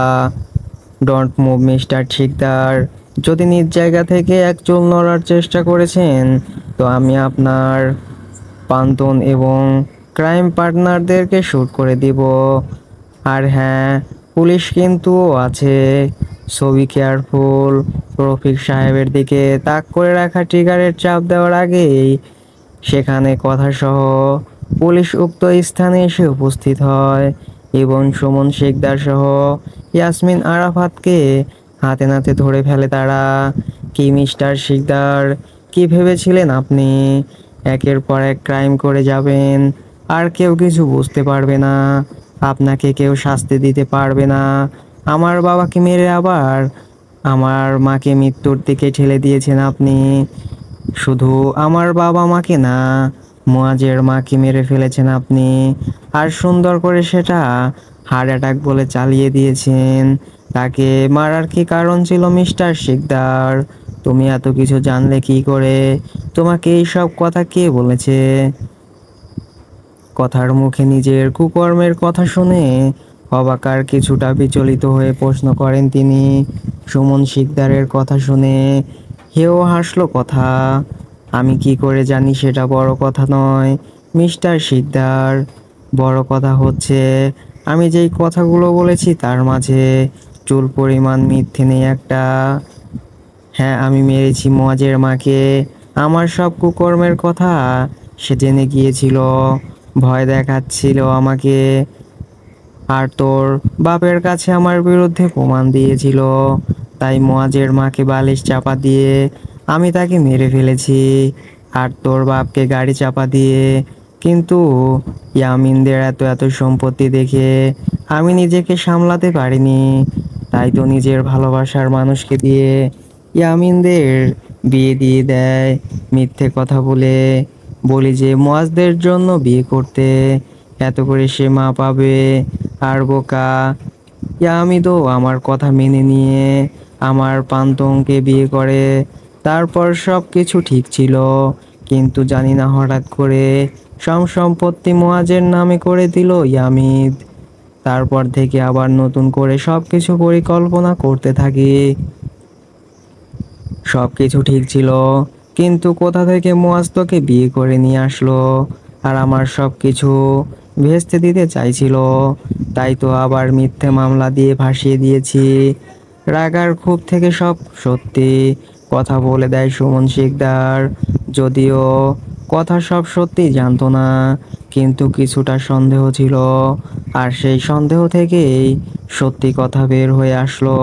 Don't move mister Sikdar. যদি নিজ জায়গা থেকে এক চুল নড়ার চেষ্টা করেছেন, তো আমি আপনার পান্তন এবং ক্রাইম পার্টনারদেরকে শ্যুট করে দিব। আর হ্যাঁ, পুলিশ কিন্তু আছে, সো বি কেয়ারফুল। রফিক সাহেবের দিকে তাক করে রাখা ট্রিগারের চাপ দেওয়ার আগেই সেখানে কথাসহ পুলিশ উক্ত স্থানে এসে উপস্থিত হয় এবং সুমন শিকদার সহ ইয়াসমিন আরাফাতকে হাতে নাতে ধরে ফেলে তারা। কি মিস্টার শিকদার, কি ভেবেছিলেন আপনি একের পর এক ক্রাইম করে যাবেন আর কেউ কিছু বুঝতে পারবে না, আপনাকে কেউ শাস্তি দিতে পারবে না? আমার বাবাকে মেরে আবার আমার মাকে মৃত্যুর দিকে ঠেলে দিয়েছেন আপনি। শুধু আমার বাবা মাকে না, মুয়াজের মাকে মেরে ফেলেছেন আপনি। আর সুন্দর করে সেটা হার্ট অ্যাটাক বলে চালিয়ে দিয়েছেন। তাকে মারার কি কারণ ছিল মিস্টার শিকদার? তুমি এত কিছু জানলে কি করে? তোমাকে এই সব কথা কে বলেছে? কথার মুখে নিজের কুকর্মের কথা শুনে অবাকার কিছুটা বিচলিত হয়ে প্রশ্ন করেন তিনি। সুমন শিকদারের কথা শুনে হেও হাসলো কথা। আমি কি করে জানি সেটা বড় কথা নয় মিস্টার শিকদার। বড় কথা হচ্ছে আমি যেই কথাগুলো বলেছি তার মাঝে চুল পরিমাণ মিথ্যে নেই একটা। হ্যাঁ, আমি মেরেছি মুয়াজের মাকে। আমার সব কুকর্মের কথা সে জেনে গিয়েছিল, ভয় দেখাচ্ছিল আমাকে। আর তোর বাপের কাছে আমার বিরুদ্ধে প্রমাণ দিয়েছিল, তাই মুয়াজের মাকে বালিশ চাপা দিয়ে আমি তাকে মেরে ফেলেছি, আর তোর বাপকে গাড়ি চাপা দিয়ে। কিন্তু ইয়ামিনদের এত এত সম্পত্তি দেখে আমি নিজেকে সামলাতে পারিনি, তাই তো নিজের ভালোবাসার মানুষকে দিয়ে ইয়ামিনদের বিয়ে দিয়ে দেয় মিথ্যে কথা বলে। বলি যে মুয়াজদের জন্য বিয়ে করতে, এত করে সে মা পাবে। আর বোকা ইয়ামিদও আমার কথা মেনে নিয়ে আমার পান্তংকে বিয়ে করে। তারপর সব কিছু ঠিক ছিল, কিন্তু জানি না হঠাৎ করে সব সম্পত্তি মুয়াজের নামে করে দিল ইয়ামিদ। তারপর থেকে আবার নতুন করে সব কিছু পরিকল্পনা করতে থাকি। সব কিছু ঠিক ছিল, কিন্তু কোথা থেকে মুয়াজ তোকে বিয়ে করে নিয়ে আসলো আর আমার সব কিছু ভেস্তে দিতে চাইছিল। তাই তো আবার মিথ্যে মামলা দিয়ে ভাসিয়ে দিয়েছি। রাগার ক্ষোভ থেকে সব সত্যি কথা বলে দেয় সুমন শিকদার। যদিও কথা সব সত্যি জানতো না, কিন্তু কিছুটা সন্দেহ ছিল, আর সেই সন্দেহ থেকেই সত্যি কথা বের হয়ে আসলো।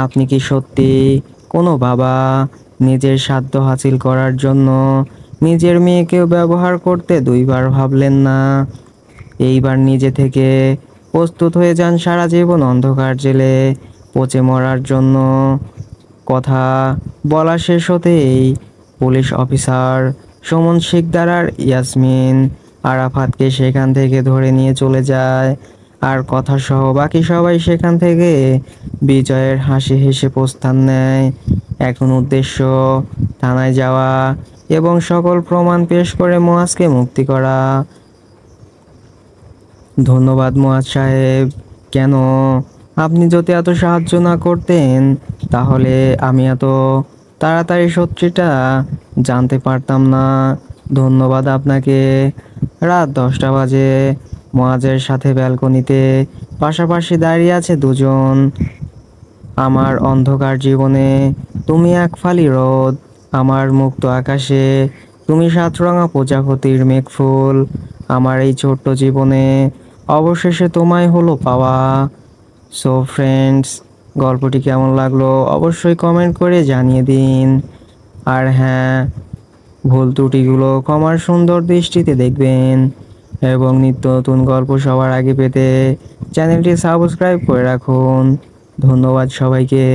আপনি কি সত্যি কোনো বাবা নিজের স্বার্থ হাসিল করার জন্য নিজের মেয়েকেও ব্যবহার করতে দুইবার ভাবলেন না? এইবার নিজে থেকে প্রস্তুত হয়ে যান সারা জীবন অন্ধকার জেলে পচে মরার জন্য। কথা বলা শেষ হতেই পুলিশ অফিসার সুমন শিকদার আর ইয়াসমিন আরাফাতকে সেখান থেকে ধরে নিয়ে চলে যায়। আর কথা সহ বাকি সবাই সেখান থেকে বিজয়ের হাসি হেসে প্রস্থান নেয়। এখন উদ্দেশ্য থানায় যাওয়া এবং সকল প্রমাণ পেশ করে মুয়াজকে মুক্তি করা। ধন্যবাদ মুয়াজ সাহেব। কেন? আপনি যদি এত সাহায্য না করতেন তাহলে আমি এত তাড়াতাড়ি সত্যিটা জানতে পারতাম না। ধন্যবাদ আপনাকে। রাত 10টা বাজে। মুয়াজের সাথে ব্যালকনিতে পাশাপাশি দাঁড়িয়ে আছে দুজন। আমার অন্ধকার জীবনে তুমি এক ফালি রোদ, আমার মুক্ত আকাশে তুমি সাতরঙা প্রজাপতির মেঘফুল। আমার এই ছোট্ট জীবনে অবশেষে তোমায় হলো পাওয়া। সো ফ্রেন্ডস, গল্পটি কেমন লাগলো অবশ্যই কমেন্ট করে জানিয়ে দিন। আর হ্যাঁ, ভুল ত্রুটিগুলো ক্ষমার সুন্দর দৃষ্টিতে দেখবেন এবং নিত্য নতুন গল্প সবার আগে পেতে চ্যানেলটি সাবস্ক্রাইব করে রাখুন। ধন্যবাদ সবাইকে।